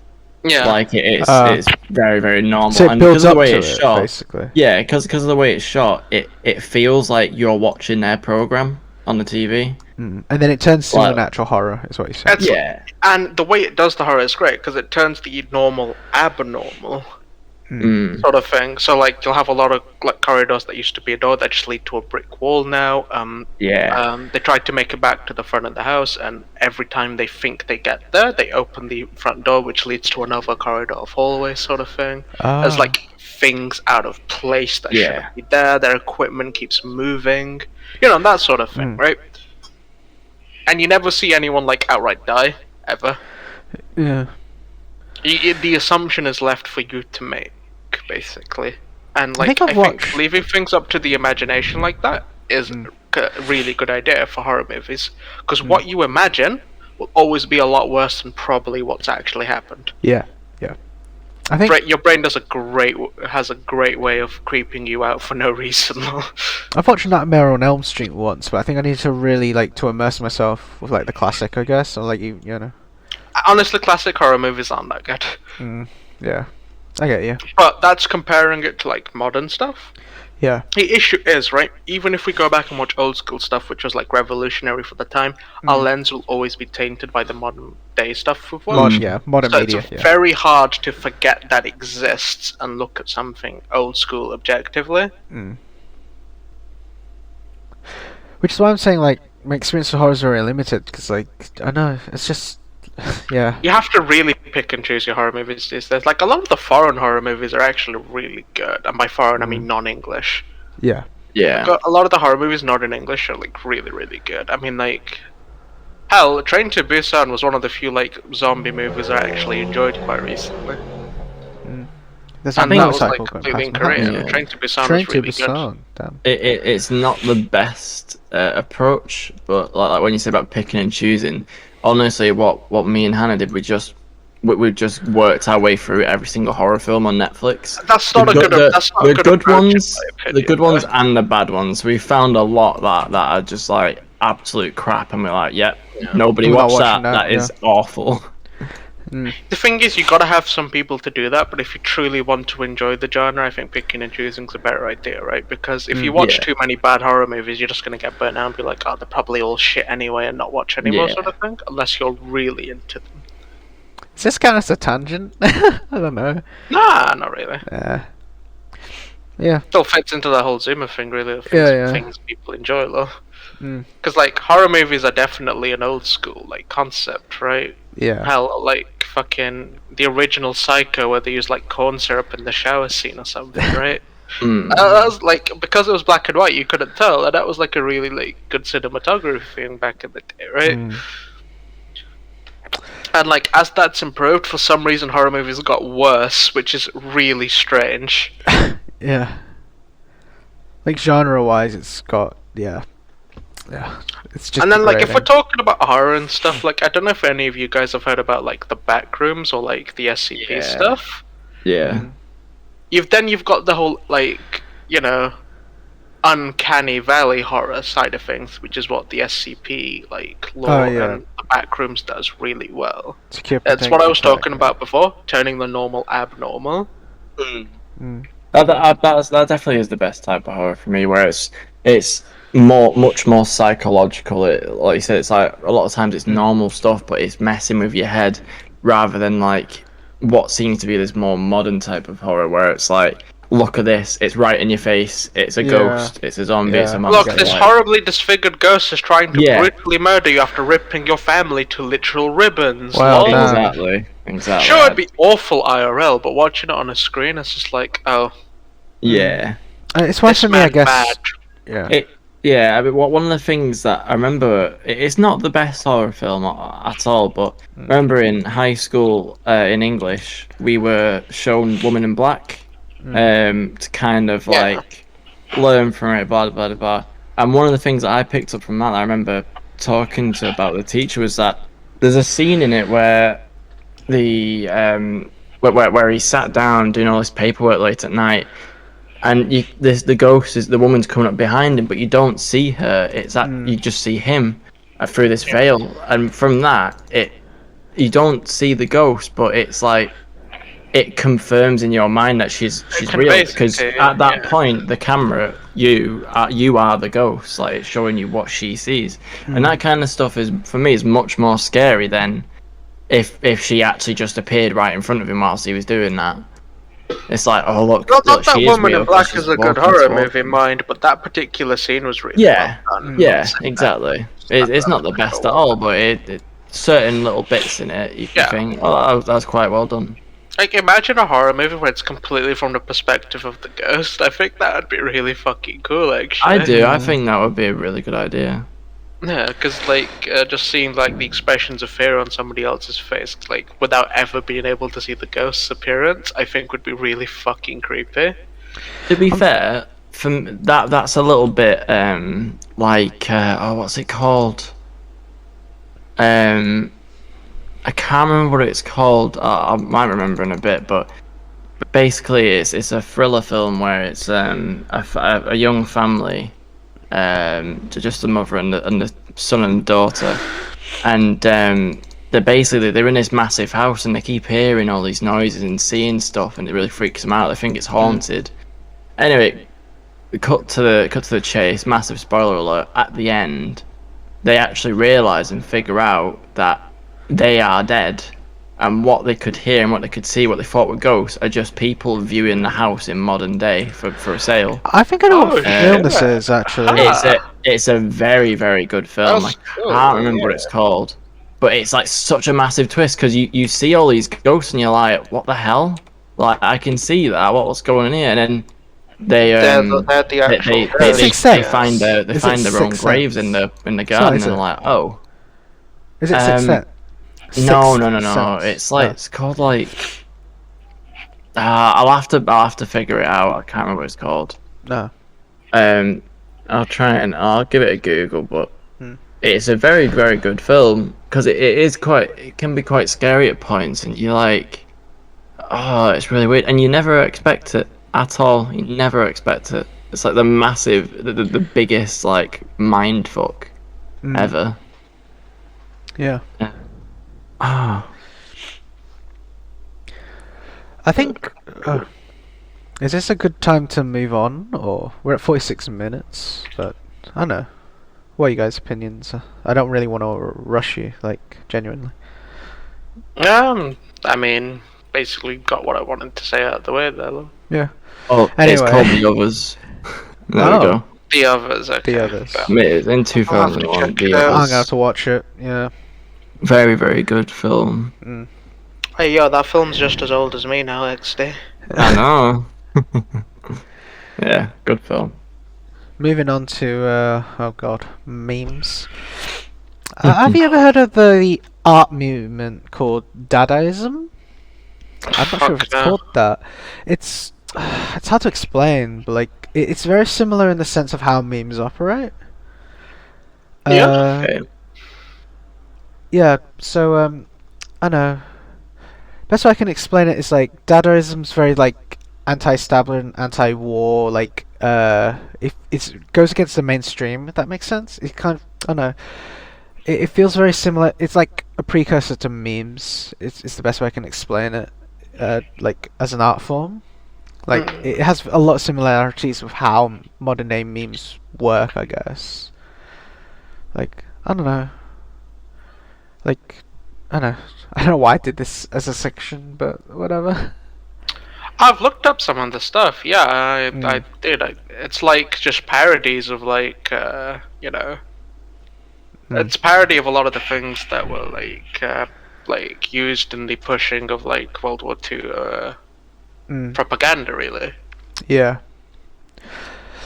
Yeah, Like it's very, very normal. So it and builds because of up the way to it's it, shot, basically. yeah, because of the way it's shot, it feels like you're watching their program on the TV. And then it turns Well- supernatural horror, is what you said. That's- Yeah. and the way it does the horror is great because it turns the normal abnormal Mm. sort of thing. So like you'll have a lot of like corridors that used to be a door that just lead to a brick wall now. Yeah. They tried to make it back to the front of the house, and every time they think they get there, they open the front door, which leads to another corridor of hallway sort of thing. There's like things out of place that Yeah. shouldn't be there. Their equipment keeps moving, that sort of thing, right? And you never see anyone like outright die ever. Yeah. The assumption is left for you to make, basically. And I like think I've I think watched- leaving things up to the imagination like that is a really good idea for horror movies, because what you imagine will always be a lot worse than probably what's actually happened. Yeah. I think Your brain has a great way of creeping you out for no reason. I've watched Nightmare on Elm Street once, but I think I need to really like to immerse myself with like the classic, I guess, or like you know. Honestly, classic horror movies aren't that good. Yeah, I get you. But that's comparing it to like modern stuff. Yeah. The issue is, right, even if we go back and watch old school stuff, which was like revolutionary for the time, our lens will always be tainted by the modern day stuff we've watched. Modern So media. it's very hard to forget that exists and look at something old school objectively. Which is why I'm saying like my experience with horror is very limited because like I know it's just yeah. You have to really pick and choose your horror movies these days. Like a lot of the foreign horror movies are actually really good, and by foreign I mean non-English. Yeah. Yeah. A lot of the horror movies not in English are like really, really good. I mean, like, hell, Train to Busan was one of the few like zombie movies I actually enjoyed quite recently. There's And a that was motorcycle like going completely in past my house. Korea. Yeah. Train to Busan Train was to really good. Busan. Damn. It's not the best approach, but like when you say about picking and choosing, honestly, what me and Hannah did, we just worked our way through every single horror film on Netflix. That's not that's not the a good good approach, in ones, my opinion, the good ones but- and the bad ones. We found a lot that are just like absolute crap, and we're like, yep, nobody We're not watched that. watching that, That is awful. The thing is, you gotta have some people to do that, but if you truly want to enjoy the genre, I think picking and choosing's a better idea, right? Because if you watch Yeah. too many bad horror movies, you're just gonna get burnt out and be like, oh, they're probably all shit anyway, and not watch anymore, Yeah. sort of thing, unless you're really into them. Is this kind of a tangent? I don't know. Nah, not really. Yeah. Still fits into the whole Zoomer thing, really. Of Yeah. things people enjoy, though. Because, like, horror movies are definitely an old school, like, concept, right? Yeah. Hell, like, fucking the original Psycho, where they use, like, corn syrup in the shower scene or something, right? That was, like, because it was black and white, you couldn't tell, and that was, like, a really, like, good cinematography thing back in the day, right? And, like, as that's improved, for some reason, horror movies got worse, which is really strange. Yeah. Like genre-wise, it's got yeah. It's just. And then, like, if we're degrading. talking about horror and stuff, like, I don't know if any of you guys have heard about, like, the back rooms or, like, the SCP Yeah. stuff. Yeah. You've got the whole, like, you know, uncanny valley horror side of things, which is what the SCP, like, lore and the back rooms does really well. Secure That's what I was protection, talking about before, turning the normal abnormal. That definitely is the best type of horror for me, where it's much more psychological. Like you said, it's like a lot of times it's normal stuff, but it's messing with your head rather than like what seems to be this more modern type of horror, where it's like, look at this, it's right in your face, it's a ghost, it's a zombie, it's a monster. Look, this like, horribly disfigured ghost is trying to Yeah. brutally murder you after ripping your family to literal ribbons. Well lol. done. Exactly. Sure, it'd be awful IRL, but watching it on a screen, it's just like, oh, Yeah. It's why this for me, I man guess. bad. Yeah. Yeah, I mean, one of the things that I remember, it's not the best horror film at all, but I remember in high school in English, we were shown Woman in Black to kind of like learn from it, blah, blah, blah, blah. And one of the things that I picked up from that, I remember talking to about the teacher, was that there's a scene in it where the where he sat down doing all this paperwork late at night, and the ghost is the woman's coming up behind him, but you don't see her. It's that you just see him through this veil, and from that you don't see the ghost, but it's like it confirms in your mind that she's real, because at that point the camera, you are the ghost, like it's showing you what she sees, and that kind of stuff is, for me, is much more scary than if she actually just appeared right in front of him whilst he was doing that. It's like, oh look, Not look, that she Woman real in Black 'cause she's is a good walking horror towards movie, him. mind, but that particular scene was really Yeah, well done. yeah, exactly. It's not the best at all, but it certain little bits in it you can think, oh, that's quite well done. Like, imagine a horror movie where it's completely from the perspective of the ghost. I think that would be really fucking cool, actually. I do. I think that would be a really good idea. Yeah, because, like, just seeing, like, the expressions of fear on somebody else's face, like, without ever being able to see the ghost's appearance, I think would be really fucking creepy. To be fair, that's a little bit like what's it called? I can't remember what it's called. I might remember in a bit, but basically it's a thriller film where it's a young family, just a mother and the son and daughter, and they're in this massive house and they keep hearing all these noises and seeing stuff, and it really freaks them out. They think it's haunted. Anyway, cut to the chase. Massive spoiler alert. At the end, they actually realise and figure out that they are dead, and what they could hear and what they could see, what they thought were ghosts, are just people viewing the house in modern day for a sale. I think I know what film this is, actually. It's a very, very good film. I can't remember what it's called, but it's like such a massive twist, because you see all these ghosts and you're like, what the hell? Like, I can see that. What's going on here? And then they find their own graves in the garden, and they're like, oh. Is it Sixth Sense? No. It's like it's called like. I'll have to figure it out. I can't remember what it's called. No. I'll try and I'll give it a Google, but it's a very, very good film, because it can be quite scary at points, and you're like, oh, it's really weird, and you never expect it at all. You never expect it. It's like the biggest like mind fuck ever. Yeah. Oh. I think. Is this a good time to move on, or we're at 46 minutes? But I don't know. What are you guys' opinions? I don't really want to rush you, like, genuinely. I mean, basically got what I wanted to say out of the way there. Yeah. Oh, anyway. It's called The Others. There we go. The Others, okay. The Others. It's in 2001. The Others. I'm gonna have to watch it. Yeah. Very, very good film. Hey, yo, that film's just as old as me now, XD. I know. Yeah, good film. Moving on to memes. Have you ever heard of the art movement called Dadaism? I'm not sure if it's called that. It's hard to explain, but like it's very similar in the sense of how memes operate. Okay. Yeah. So I know. Best way I can explain it is like Dadaism's very like anti-establishment, anti-war, like if it goes against the mainstream, if that makes sense. It kind of, I don't know, it feels very similar. It's like a precursor to memes. It's the best way I can explain it, like as an art form. Like it has a lot of similarities with how modern day memes work, I guess. Like I don't know, like I don't know why I did this as a section, but whatever. I've looked up some of the stuff. Yeah, I did. It's like just parodies of like, it's parody of a lot of the things that were like used in the pushing of like World War II propaganda, really. Yeah.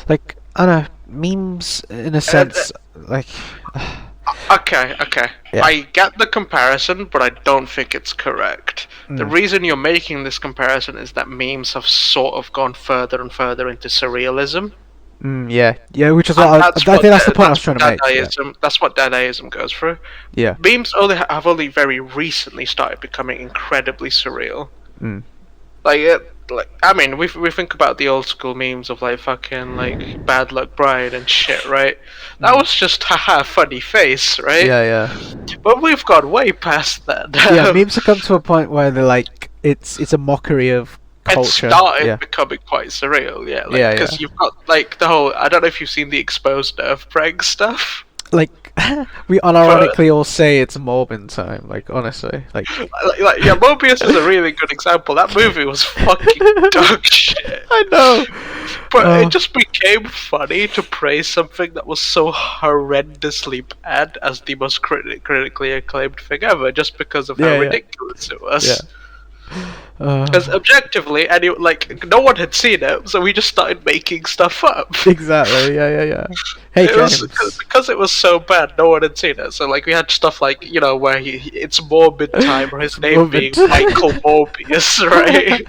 Like I don't know, memes in a sense, like. Okay. Yeah. I get the comparison, but I don't think it's correct. The reason you're making this comparison is that memes have sort of gone further and further into surrealism. Yeah, which is what I think that's the point I was trying to make. Yeah. That's what Dadaism goes through. Yeah. Memes have only very recently started becoming incredibly surreal. I mean, we think about the old school memes of like fucking like Bad Luck Bride and shit, right? That was just haha funny face, right? Yeah. But we've gone way past that. Yeah, memes have come to a point where they're like it's a mockery of culture. It started becoming quite surreal, yeah. Because you've got like the whole. I don't know if you've seen the exposed nerve prank stuff. Like we unironically all say it's Morbin time. Like honestly, like yeah, Mobius is a really good example. That movie was fucking dog shit. I know, but it just became funny to praise something that was so horrendously bad as the most critically acclaimed thing ever, just because of how ridiculous it was. Yeah. Because objectively, no one had seen it, so we just started making stuff up. Exactly. Yeah. Hey, because it was so bad, no one had seen it. So like we had stuff like where it's Morbid time, or his name being Michael Morbius, right?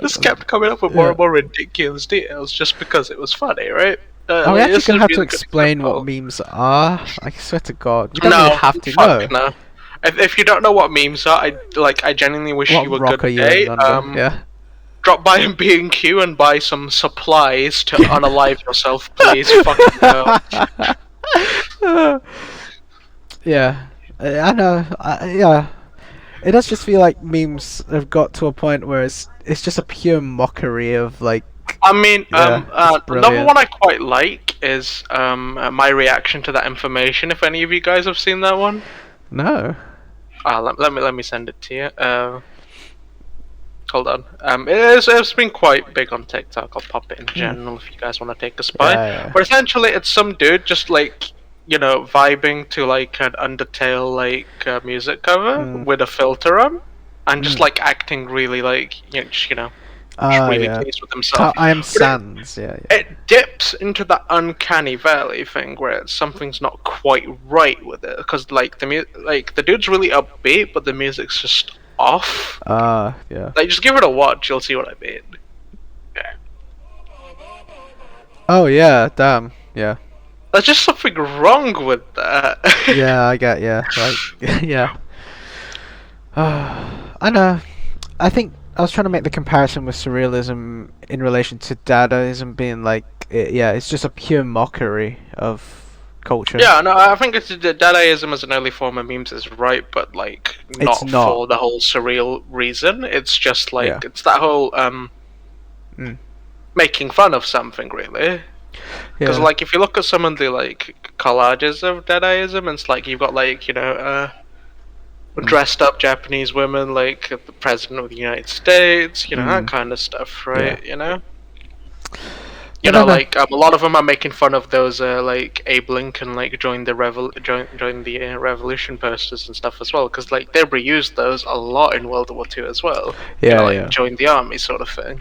Just kept coming up with more and more ridiculous details just because it was funny, right? Are we actually gonna have to explain what memes are? I swear to God, we don't really have to know. No. If you don't know what memes are, I genuinely wish What you a rock good are you day. in London? Yeah. Drop by and B&Q and buy some supplies to unalive yourself, please. Fucking hell. Yeah, I know. Yeah, it does just feel like memes have got to a point where it's just a pure mockery of like. I mean, Yeah, it's another brilliant. one I quite like is my reaction to that information. If any of you guys have seen that one, No. let me send it to you. Hold on. It's been quite big on TikTok. I'll pop it in general if you guys want to take a spy. Yeah. But essentially, it's some dude just like vibing to like an Undertale like music cover with a filter on, and just like acting really like just really pleased with himself. I am Sans. Yeah. It dips into that uncanny valley thing where something's not quite right with it because like the dude's really upbeat, but the music's just off. Yeah. Like, just give it a watch. You'll see what I mean. Yeah. Oh yeah. Damn. Yeah. There's just something wrong with that. Yeah, I get. Yeah. Like. Yeah. I know. I think I was trying to make the comparison with surrealism in relation to Dadaism being like, it's just a pure mockery of culture. Yeah, no, I think it's Dadaism as an early form of memes is right, but like not for the whole surreal reason. It's just like it's that whole making fun of something, really. Because like if you look at some of the like collages of Dadaism, it's like you've got like dressed up Japanese women, like the president of the United States, that kind of stuff, right? Yeah. Like a lot of them are making fun of those like Abe Lincoln like join the revolution posters and stuff as well, because like they reused those a lot in World War II as well. Join the army sort of thing.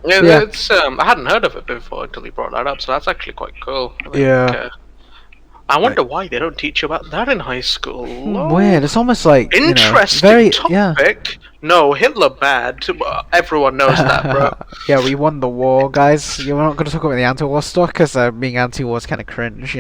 Yeah, it's I hadn't heard of it before until he brought that up, so that's actually quite cool. I wonder why they don't teach you about that in high school. Weird. It's almost like interesting topic. No, Hitler bad. Everyone knows that, bro. Yeah, we won the war, guys. You're not going to talk about the anti-war stuff because being anti-war is kind of cringe,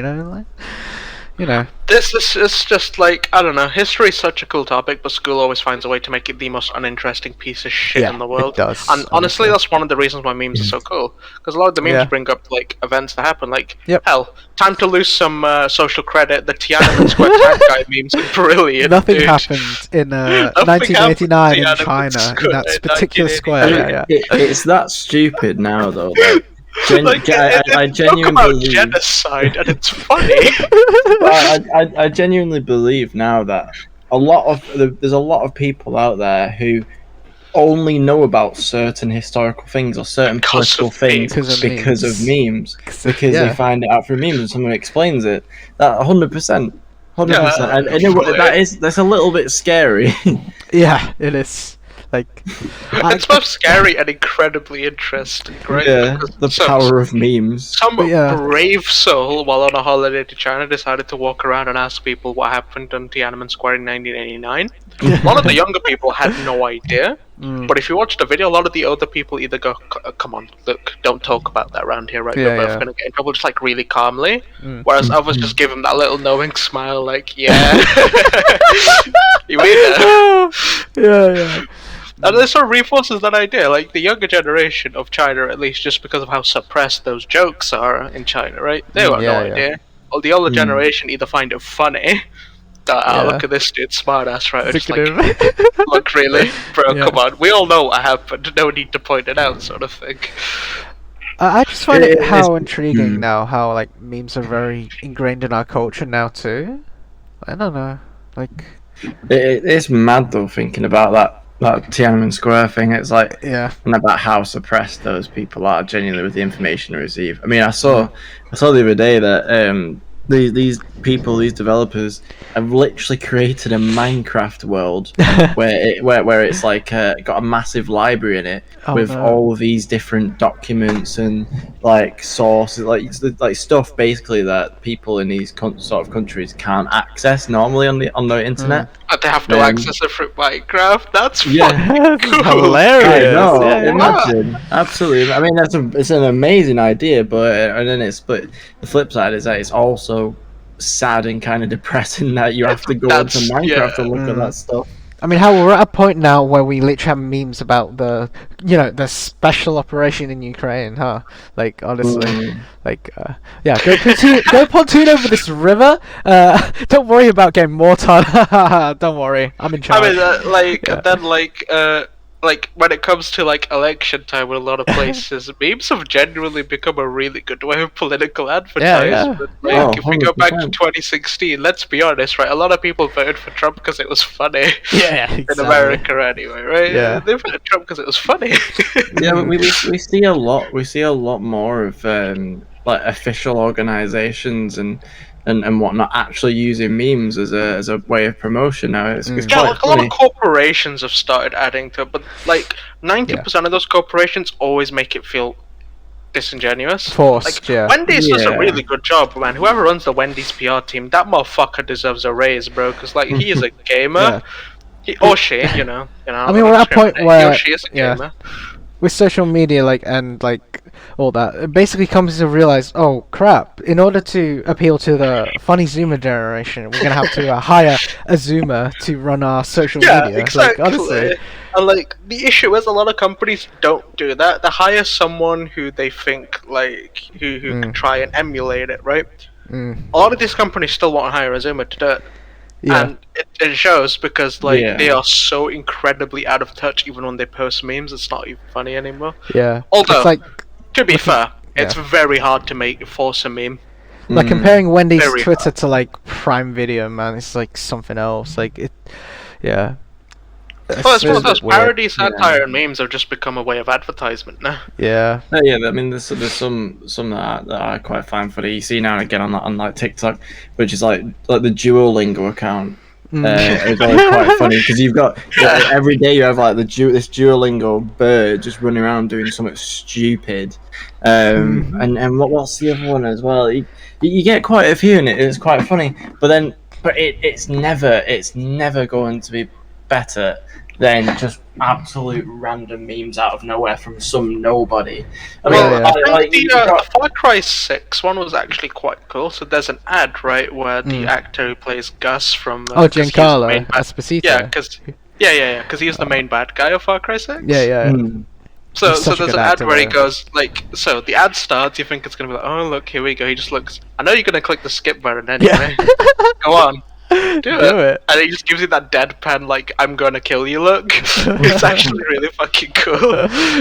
This is just like, I don't know. History is such a cool topic, but school always finds a way to make it the most uninteresting piece of shit in the world. It does. And honestly, that's one of the reasons why memes are so cool. Because a lot of the memes bring up like events that happen. Like, hell, time to lose some social credit. The Tiananmen Square tank guy memes are brilliant. Nothing happened in 1989 in China in that particular square. It's that stupid now, though. I genuinely believe genocide, and it's funny. I genuinely believe now that there's a lot of people out there who only know about certain historical things or certain political things because of memes, because they find it out through memes and someone explains it. That 100%. And that's a little bit scary. Yeah, it is. Like, it's both scary and incredibly interesting, right? Yeah, the power of memes. Some brave soul, while on a holiday to China, decided to walk around and ask people what happened on Tiananmen Square in 1989. A lot of the younger people had no idea, but if you watch the video, a lot of the older people either go, "Come on, look, don't talk about that around here, right? We're both gonna get in trouble," just like really calmly. Whereas others just give him that little knowing smile, like, "Yeah, you mean that?" Yeah. And this sort of reinforces that idea, like the younger generation of China, at least, just because of how suppressed those jokes are in China, right? They have no idea. Well, the older generation either find it funny, look at this dude, smartass, right? Or just like, look, really? Bro, come on. We all know what happened. No need to point it out, sort of thing. I just find it how intriguing now, how like memes are very ingrained in our culture now too. I don't know, like... It's mad though, thinking about that Tiananmen Square thing. It's like, and about how suppressed those people are genuinely with the information they receive. I mean, I saw the other day that these developers have literally created a Minecraft world where it's like got a massive library in it with all of these different documents and like sources, like stuff basically that people in these sort of countries can't access normally on the internet. But they have to access it through Minecraft. That's fucking cool. Hilarious. I know. Imagine. Absolutely. I mean, it's an amazing idea, but the flip side is that it's also sad and kind of depressing that you have to go onto That's- Minecraft to yeah. look at that stuff. I mean, how we're at a point now where we literally have memes about the special operation in Ukraine, huh? Like, honestly, like, yeah, go pontoon over this river. Don't worry about getting mortared. Don't worry, I'm in charge. I mean, Yeah. then like when it comes to like election time in a lot of places, memes have genuinely become a really good way of political advertisement. Like, Oh, if we go back to 100%. 2016, let's be honest, right? A lot of people voted for Trump because it was funny. Yeah, In exactly. America, anyway, right? Yeah. They voted for Trump because it was funny. Yeah, we see a lot. We see a lot more of like official organisations and whatnot actually using memes as a way of promotion now. It's Yeah, quite like a lot funny. of corporations have started adding to it, but like 90% of those corporations always make it feel disingenuous. Forced, Like, yeah. Wendy's does a Yeah. really good job, man. Whoever runs the Wendy's PR team, that motherfucker deserves a raise, bro. Because like he is a gamer, Yeah. or she, you know. I mean, we're at a point he where- or she is a yeah. gamer. With social media, like, and like all that, it basically comes to realize, oh crap! In order to appeal to the funny Zoomer generation, we're gonna have to hire a Zoomer to run our social Yeah, media. exactly. Like, honestly, And like the issue is, a lot of companies don't do that. They hire someone who they think like who can try and emulate it, right? mm, A lot of these companies still want to hire a Zoomer to do it. yeah, And it shows because like Yeah. they are so incredibly out of touch. Even when they post memes, it's not even funny anymore. yeah. Although, It's like to be fair, yeah. it's very hard to force a meme. comparing Wendy's Very Twitter to like Prime Video, man. It's like something else. Like it, yeah. Well, it's one of those weird. parody, satire, and memes have just become a way of advertisement now. Yeah. Yeah, I mean, there's some that I quite find funny. You see now and again on like TikTok, which is like the Duolingo account. It's always quite funny because you've got every day you have like this Duolingo bird just running around doing something stupid, and what's the other one as well? You get quite a few in it. It's quite funny, but it's never going to be better than just absolute random memes out of nowhere from some nobody. I mean, Well, I think you've the got- Far Cry 6 one was actually quite cool. So there's an ad, right, where the actor who plays Gus from... Oh, 'cause he's the Giancarlo main bad- Esposito. Yeah, because he's the main bad guy of Far Cry 6. Yeah. So He's such a there's good an ad actor, where he though. goes, like... So the ad starts, you think it's going to be like, oh, look, here we go. He just looks... I know you're going to click the skip button anyway. Go on. Do it. And he just gives you that deadpan, like, I'm gonna kill you look. It's actually really fucking cool.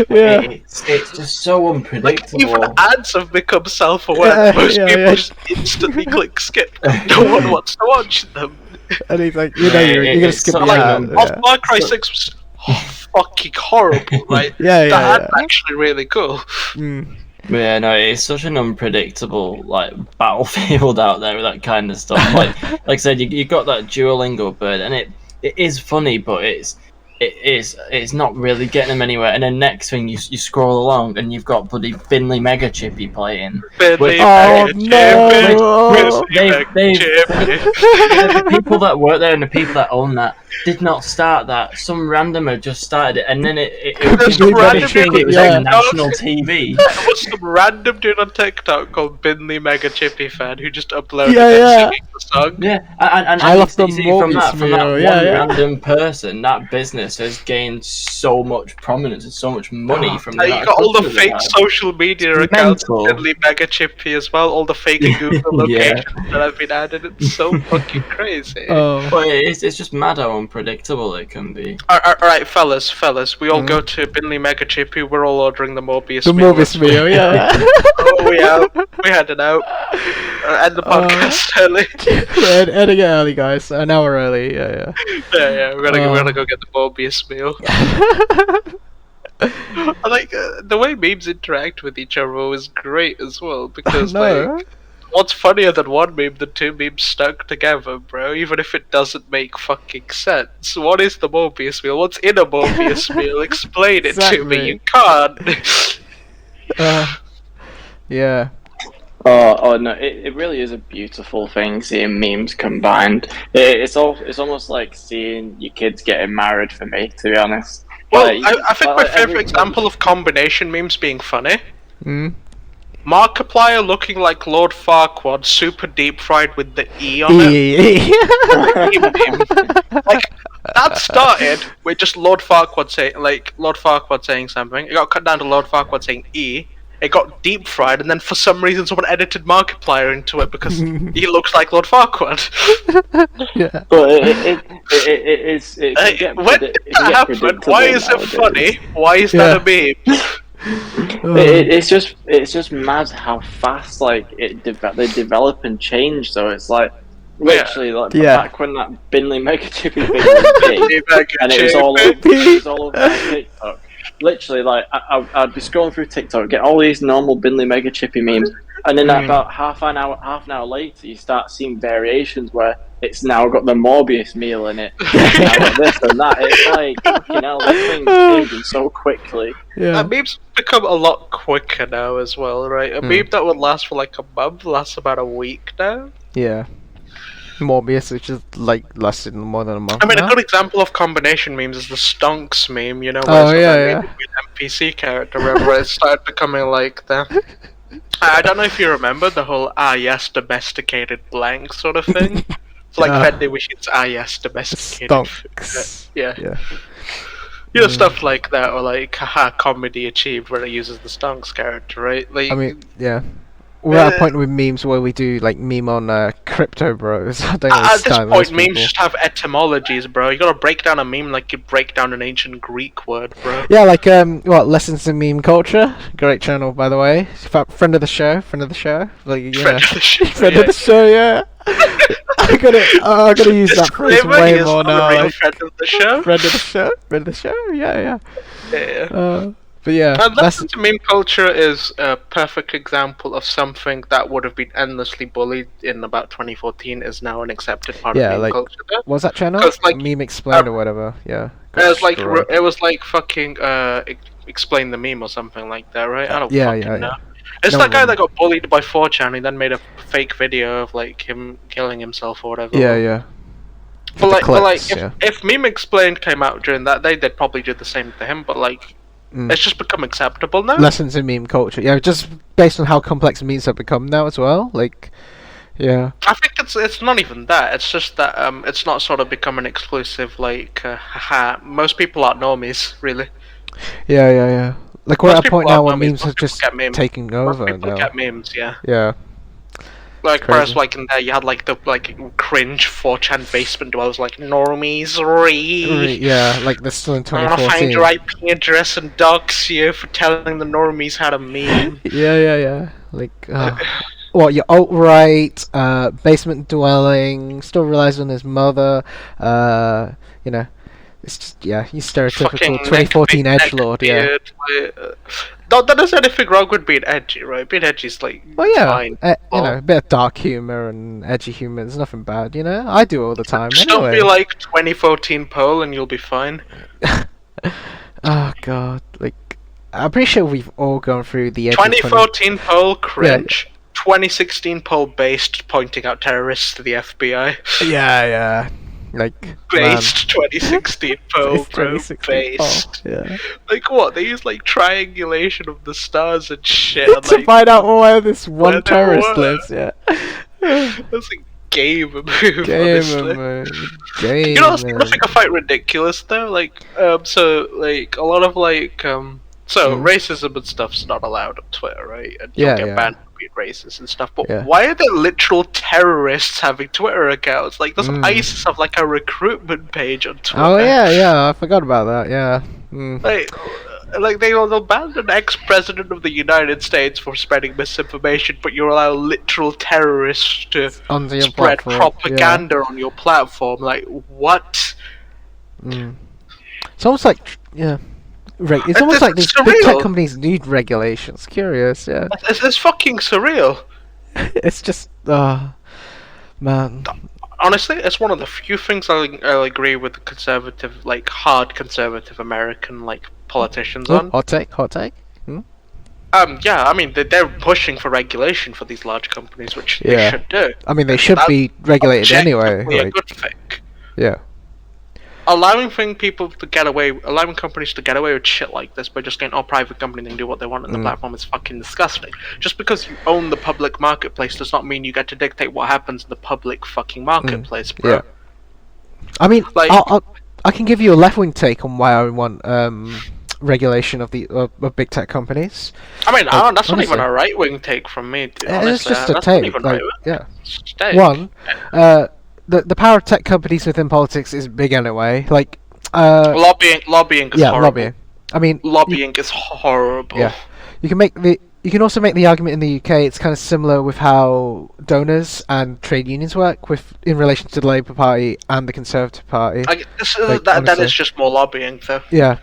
Yeah. It's just so Like, unpredictable. even ads have become self-aware. Yeah, Most yeah, people yeah. just instantly click skip. No one wants to watch them. And he's like, you're gonna it's skip so the like, ad. Like, Far Cry 6 was fucking horrible, right? Yeah, The ad's yeah. actually really cool. Mm. Yeah, no, it's such an unpredictable like battlefield out there with that kind of stuff. Like I said, you got that Duolingo bird, and it is funny, but it's not really getting them anywhere. And then next thing you scroll along, and you've got bloody Binley Mega Chippy playing. Finley, Oh, Mega no. Chippy, Oh. Finley, Mega Chippy. The people that work there and the people that own that did not start that. Some randomer just started it, and then it There's was some random thing. It was yeah. on national TV. There was some random dude on TikTok called Binley Mega Chippy fan who just uploaded Yeah, it yeah. singing the song. Yeah, and I love the you see from that Morbius one video, yeah. random person, that business has gained so much prominence and so much money from that. You got all the customers fake they have. social media It's accounts of mental. Binley Mega Chippy as well, all the fake Google Yeah. locations that have been added. It's so fucking crazy. Oh. But it's just mad how unpredictable it can be. Alright, fellas, we all go to Binley Mega Chippy, we're all ordering the Morbius The meal. Morbius meal, yeah. Oh, we out. We headed out. End the podcast early. We're ending it early, guys. An hour early, yeah. Yeah, we're gonna go get the Morbius meal. I like the way memes interact with each other is great as well, because No. like, what's funnier than one meme than two memes stuck together, bro? Even if it doesn't make fucking sense. What is the Morbius meal? What's in a Morbius meal? Explain it to me. Exactly. You can't. Yeah. Oh no! It really is a beautiful thing seeing memes combined. It's almost like seeing your kids getting married for me, to be honest. Well, Like, I think my like, favorite every- example of combination memes being funny Mm. Markiplier looking like Lord Farquaad, super deep fried with the E on it. Like, that started with just Lord Farquaad saying something. It got cut down to Lord Farquaad saying E. It got deep fried, and then for some reason someone edited Markiplier into it because he looks like Lord Farquaad. Yeah. But it's When did that happen? Why is it funny? Why is that a meme? It's just mad how fast like they develop and change. So it's like literally back when that Binley Mega Chippy thing was big, and it was all over TikTok. Literally, like I'd be scrolling through TikTok, get all these normal Binley Mega Chippy memes, and then about half an hour later, you start seeing variations where it's now got the Morbius meal in it, it's now got this and that. It's like fucking hell, this thing's changing so quickly. Yeah. Memes become a lot quicker now as well, right? A meme that would last for like a month lasts about a week now. Yeah. Morbius, which is like lasted more than a month. I mean, now. a good example of combination memes is the Stonks meme, you know, Oh, where it's an NPC character, where it started becoming like that. I don't know if you remember the whole yes, domesticated blank sort of thing. It's like Fendi wishes yes, domesticated. Stonks. Yeah. Yeah. You know, stuff like that, or like, haha, comedy achieved, where it uses the Stonks character, right? Like, I mean, yeah. We're at a point with memes where we do like meme on crypto bros. I don't at this understand point, those memes people. just have etymologies, bro. You gotta break down a meme like you break down an ancient Greek word, bro. Yeah, like Lessons in Meme Culture. Great channel, by the way. Friend of the show. Like, yeah. Friend of the show, Friend of the show, yeah. I gotta use that phrase Disclaimer, way he is more not a now. real Like, friend of the show. friend of the show. Friend of the show. Yeah. Yeah. But yeah, And Lessons in Meme Culture is a perfect example of something that would have been endlessly bullied in about 2014 is now an accepted part of meme culture. what was that channel? Like, Meme Explained or whatever. Yeah. It was like fucking explain the meme or something like that, right? I don't fucking know. It's that guy that got bullied by 4chan. He then made a fake video of like him killing himself or whatever. Yeah. But if Meme Explained came out during that day, they'd probably do the same to him. But like, it's just become acceptable now. Lessons in Meme Culture. Yeah, just based on how complex memes have become now as well. Like, yeah. I think it's not even that. It's just that it's not sort of become an exclusive like haha. Most people aren't normies, really. Yeah. Like we're at a point now where memes have just taking over. Most people now. get memes, yeah. Yeah. Like whereas like in there you had like the cringe 4chan basement dwellers like normies Yeah, like this still in 2014. I wanna find your IP address and dox you for telling the normies how to meme. Yeah. Like what, you're alt-right, basement dwelling, still relies on his mother, you know, it's just, you stereotypical 2014 edgelord, yeah. Not that there's anything wrong with being edgy, right? Being edgy is like, fine. You know, a bit of dark humor and edgy humor, there's nothing bad, you know? I do it all the time, just anyway. don't be like 2014 Poll and you'll be fine. Oh god, like, I'm pretty sure we've all gone through the edgy 2014 Poll, cringe. 2016 Poll based, pointing out terrorists to the FBI. Yeah. Like, based 2016 Poll, bro. Based. Yeah. Like what? They use like triangulation of the stars and shit. And, to like, find out where this one terrorist lives, yeah. That's a game move, honestly. Game, you know, I think I find ridiculous though. Like, so like a lot of like racism and stuff's not allowed on Twitter, right? And you'll get banned for being racist and stuff. But why are there literal terrorists having Twitter accounts? Like, does ISIS have like a recruitment page on Twitter? Oh yeah, I forgot about that. Yeah. Like they'll ban an ex-president of the United States for spreading misinformation, but you allow literal terrorists to spread propaganda on your platform. Like, what? It's almost like it's almost like these big tech companies need regulations. Curious, yeah. It's fucking surreal. It's just, man. Honestly, it's one of the few things I'll agree with the conservative, like hard conservative American like politicians on. Hot take. Yeah, I mean they're pushing for regulation for these large companies, which they should do. I mean, they should be regulated anyway. A good thing. Yeah. allowing companies to get away with shit like this by just going, private company, they can do what they want on the platform is fucking disgusting. Just because you own the public marketplace does not mean you get to dictate what happens in the public fucking marketplace, bro. Yeah. I mean, like, I can give you a left-wing take on why I want regulation of big tech companies. I mean, that's honestly, not even a right-wing take from me. It's just a take. One, the power of tech companies within politics is big anyway. Like lobbying is horrible. Lobbying. I mean, lobbying is horrible. Yeah, you can also make the argument in the UK. It's kind of similar with how donors and trade unions work in relation to the Labour Party and the Conservative Party. That is just more lobbying, though. Yeah.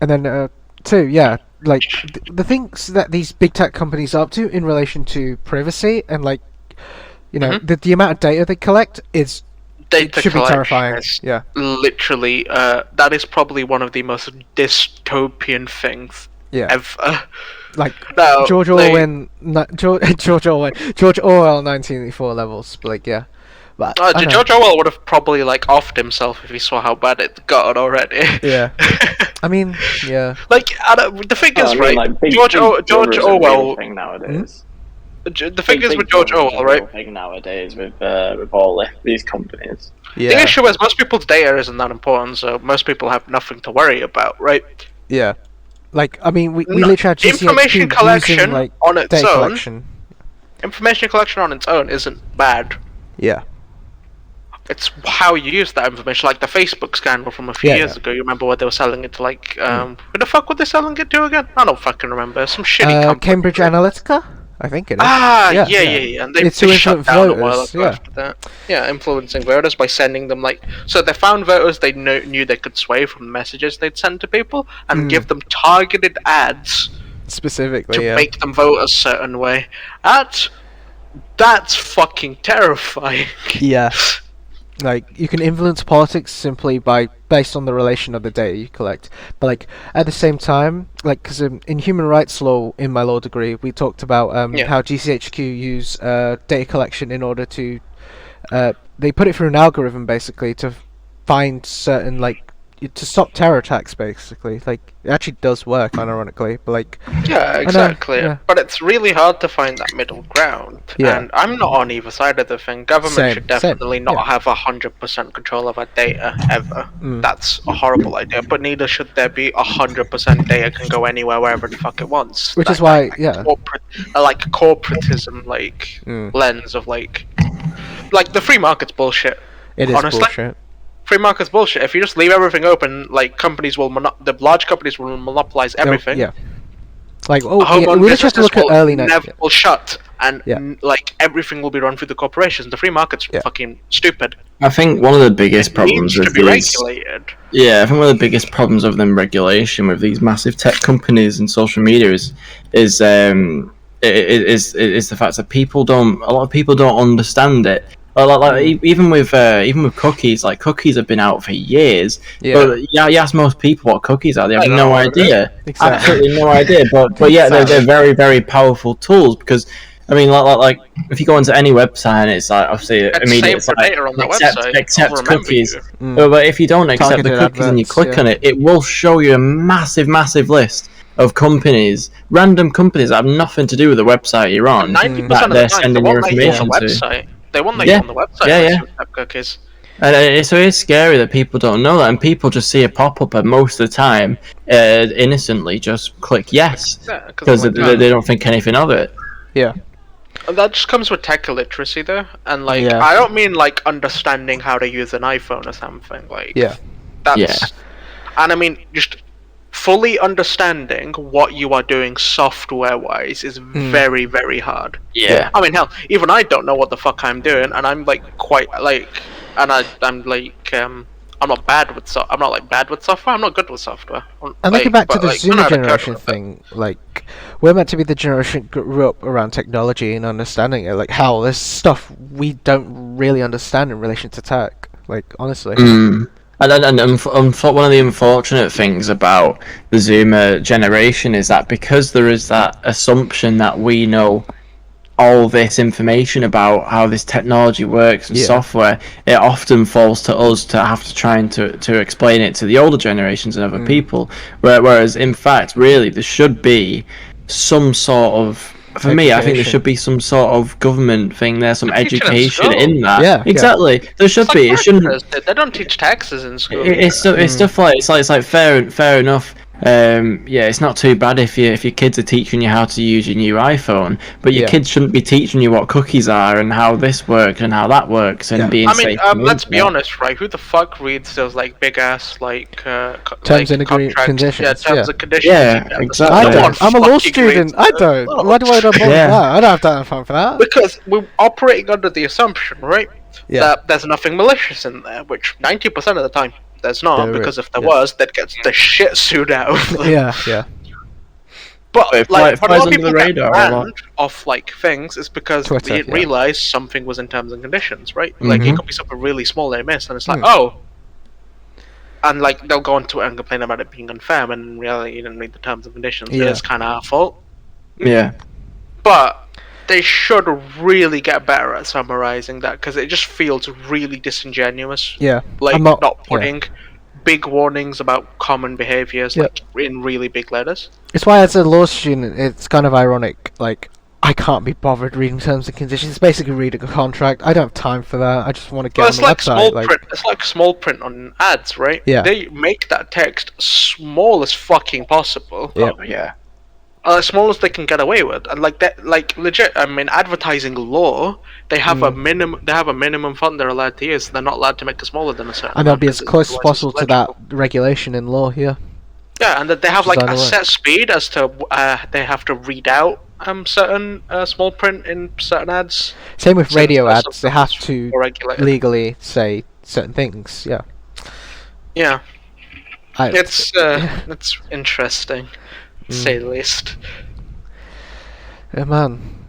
And then two, like the things that these big tech companies are up to in relation to privacy and like, you know, the amount of data they collect should be terrifying. Yeah, literally, that is probably one of the most dystopian things ever. Like George Orwell 1984 levels, but like But George Orwell would have probably like offed himself if he saw how bad it got already. Yeah, I mean, yeah. Like the thing is, right? Like, George Orwell thing nowadays. The thing is with George Orwell, right? Thing nowadays with all these companies. Yeah. The issue is most people's data isn't that important, so most people have nothing to worry about, right? Yeah. Like, I mean, we literally had GCHQ information collection using, like, on its data own. collection. Information collection on its own isn't bad. Yeah. It's how you use that information, like the Facebook scandal from a few years ago. You remember what they were selling it to, like, who the fuck were they selling it to again? I don't fucking remember. Some shitty company. Cambridge Analytica? I think it is. Yeah. And they shut down a while ago after that. Yeah, influencing voters by sending them, like... So they found voters they knew they could sway from the messages they'd send to people and give them targeted ads... Specifically, to make them vote a certain way. That's fucking terrifying. Yeah. Like, you can influence politics simply based on the relation of the data you collect. But, like, at the same time, like, because in human rights law, in my law degree, we talked about how GCHQ use data collection in order to... they put it through an algorithm, basically, to find certain, like, to stop terror attacks, basically. Like, it actually does work, unironically, but like... Yeah, exactly. But it's really hard to find that middle ground. Yeah. And I'm not on either side of the thing. Government should definitely not have 100% control of our data, ever. That's a horrible idea. But neither should there be 100% data can go anywhere, wherever the fuck it wants. Which is why, corporatism, lens of, like the free market's bullshit. It is bullshit. Free market's bullshit. If you just leave everything open, like, the large companies will monopolize everything. Yeah. Like, we just have to look at early next year. Will shut, and like everything will be run through the corporations. The free market's fucking stupid. I think one of the biggest problems with regulated. Yeah, I think one of the biggest problems of them regulation with these massive tech companies and social media is the fact that a lot of people don't understand it. Even with cookies, like, cookies have been out for years. Yeah. But you ask most people what cookies are, they have no idea. Exactly. Absolutely no idea. But they're very, very powerful tools, because I mean, like if you go onto any website and it's like, obviously immediately it's like accept cookies. But if you don't accept the cookies and you click on it, it will show you a massive list of companies, random companies that have nothing to do with the website you're on. 90% that of the they're time, sending your information to. They won't let you on the website. Cookies. And so it's scary that people don't know that, and people just see a pop-up, and most of the time, innocently just click yes, because they don't think anything of it. Yeah. And that just comes with tech illiteracy, though, and like I don't mean like understanding how to use an iPhone or something. Like and I mean just fully understanding what you are doing software-wise is very, very hard. Yeah. I mean, hell, even I don't know what the fuck I'm doing, and I'm like quite like, and I'm like, I'm not bad with I'm not like bad with software. I'm not good with software. And looking back to the Zoomer generation thing, like, we're meant to be the generation that grew up around technology and understanding it. Like, how there's stuff we don't really understand in relation to tech. Like, honestly. And one of the unfortunate things about the Zoomer generation is that because there is that assumption that we know all this information about how this technology works and software, it often falls to us to have to try and to explain it to the older generations and other people. Whereas, in fact, really, there should be some sort of, for me, I think there should be some sort of government thing there, some education in that. Yeah, exactly. There should be. It shouldn't. They don't teach taxes in school. It's stuff like it's like fair enough. It's not too bad if your kids are teaching you how to use your new iPhone, but your kids shouldn't be teaching you what cookies are and how this works and how that works and being safe. Let's be honest, right? Who the fuck reads those like big ass terms and conditions? Yeah, terms and conditions. Yeah, exactly. I don't. I'm a law student. I don't. Why do I not bother that? I don't have time for that. Because we're operating under the assumption, right, that there's nothing malicious in there, which 90% of the time there's not, because if there was, that gets the shit sued out of them. Yeah. But like, a lot of people get banned off like things is because they didn't realize something was in terms and conditions, right? Like it could be something really small they missed, and it's like, and like they'll go on Twitter and complain about it being unfair, when in reality you didn't read the terms and conditions. It's kind of our fault. Yeah. But they should really get better at summarizing that, because it just feels really disingenuous. Yeah. Like not putting big warnings about common behaviors like in really big letters. It's why, as a law student, it's kind of ironic. Like, I can't be bothered reading terms and conditions. It's basically reading a contract. I don't have time for that. I just want to get on the website. Print. It's like small print on ads, right? Yeah. They make that text small as fucking possible. Yep. Oh, yeah. As small as they can get away with, and like that, like legit. I mean, advertising law, they have a minimum. They have a minimum font they're allowed to use. They're not allowed to make it smaller than a certain. And they'll be as close as possible to that regulation in law here. Yeah, and that they have like a set speed as to they have to read out certain small print in certain ads. Same with radio ads. They have to legally say certain things. Yeah. Yeah. It's interesting. To say the least. Yeah, man.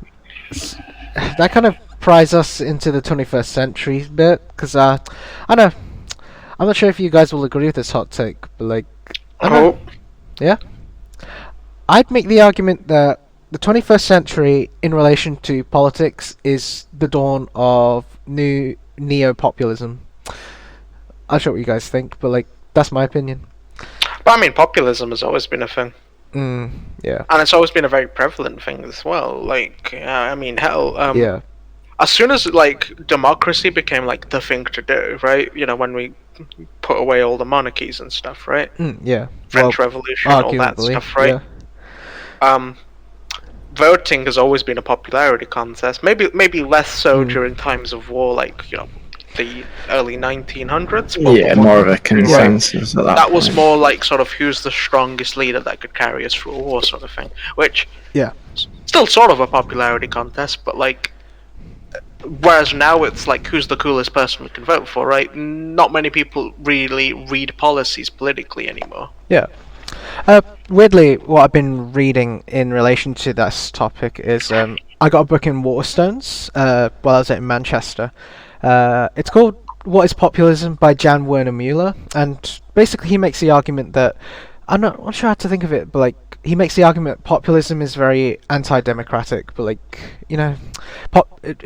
That kind of pries us into the 21st century bit, because I know, I'm not sure if you guys will agree with this hot take, but like, yeah, I'd make the argument that the 21st century in relation to politics is the dawn of new neo-populism. I'm not sure what you guys think, but like, that's my opinion. But I mean, populism has always been a thing. Yeah. And it's always been a very prevalent thing as well. Like, I mean, hell, as soon as like democracy became like the thing to do, right? You know, when we put away all the monarchies and stuff, right? French Revolution, all that stuff, right? Voting has always been a popularity contest. Maybe less so during times of war, like, you know, the early 1900s. Yeah, more of a consensus. That was more like sort of who's the strongest leader that could carry us through a war, sort of thing. Which, still sort of a popularity contest, but like, whereas now it's like who's the coolest person we can vote for, right? Not many people really read policies politically anymore. Yeah. Weirdly, what I've been reading in relation to this topic is I got a book in Waterstones while I was in Manchester. It's called What is Populism by Jan Werner Müller, and basically he makes the argument that, I'm not sure how to think of it, but like, he makes the argument that populism is very anti-democratic, but like, you know,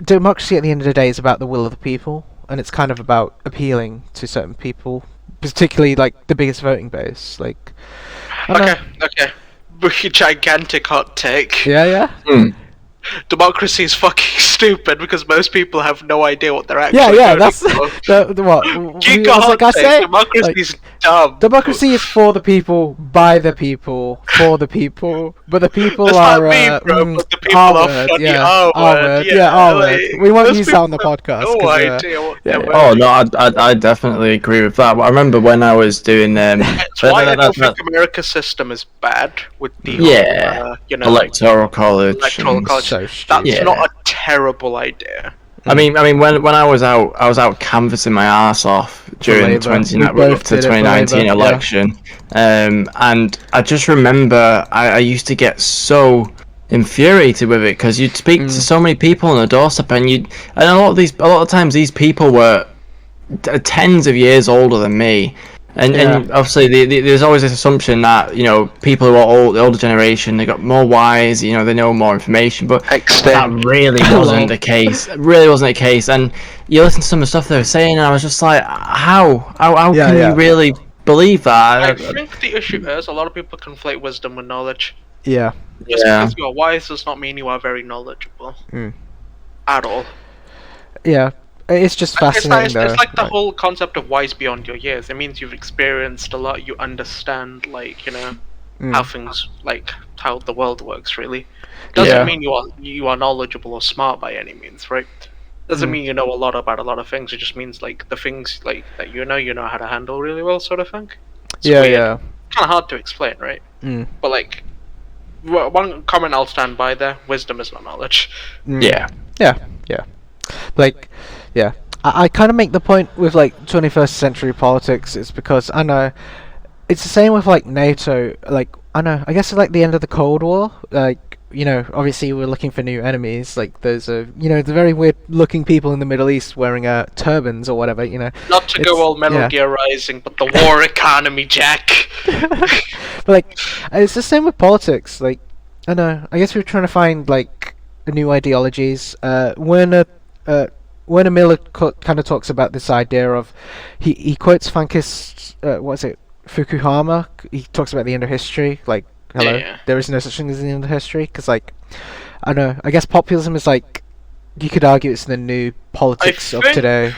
democracy at the end of the day is about the will of the people, and it's kind of about appealing to certain people, particularly like the biggest voting base. Like, okay, gigantic hot take. Yeah. Democracy is fucking stupid because most people have no idea what they're actually doing. That's what democracy's dumb. Democracy is for the people, by the people, for the people, but the people that's are not me, bro, but the people are funny. R-word. We won't use that on the podcast. No idea what Oh no, I definitely agree with that. But I remember when I was doing it's why I don't think America's system is bad with the electoral college. That's not a terrible idea. I mean, when I was out canvassing my ass off during the 2019 election, and I just remember I used to get so infuriated with it because you'd speak to so many people on the doorstep, and a lot of times these people were tens of years older than me. And obviously, there's always this assumption that people who are the older generation, they got more wise, they know more information, but that really wasn't the case. It really wasn't the case. And you listen to some of the stuff they were saying, and I was just like, how can you really believe that? I think the issue is a lot of people conflate wisdom with knowledge. Yeah. Just because you are wise does not mean you are very knowledgeable. At all. Yeah. It's just fascinating, though. It's like the whole concept of wise beyond your years. It means you've experienced a lot, you understand, how things, how the world works, really. Doesn't mean you are knowledgeable or smart by any means, right? Doesn't mean you know a lot about a lot of things. It just means, the things, that you know how to handle really well, sort of thing. It's weird. Kind of hard to explain, right? But, one comment I'll stand by there, wisdom is not knowledge. Yeah. I kind of make the point with 21st century politics is because I know it's the same with NATO. I guess it's the end of the Cold War. Obviously we're looking for new enemies. There's the very weird looking people in the Middle East wearing turbans or whatever. Not to go all Metal Gear Rising, but the war economy, Jack. But it's the same with politics. I know. I guess we're trying to find new ideologies. Werner Miller kind of talks about this idea of he quotes Frankist Fukuyama. He talks about the end of history, there is no such thing as the end of history, because I don't know, I guess populism is you could argue it's the new politics of today.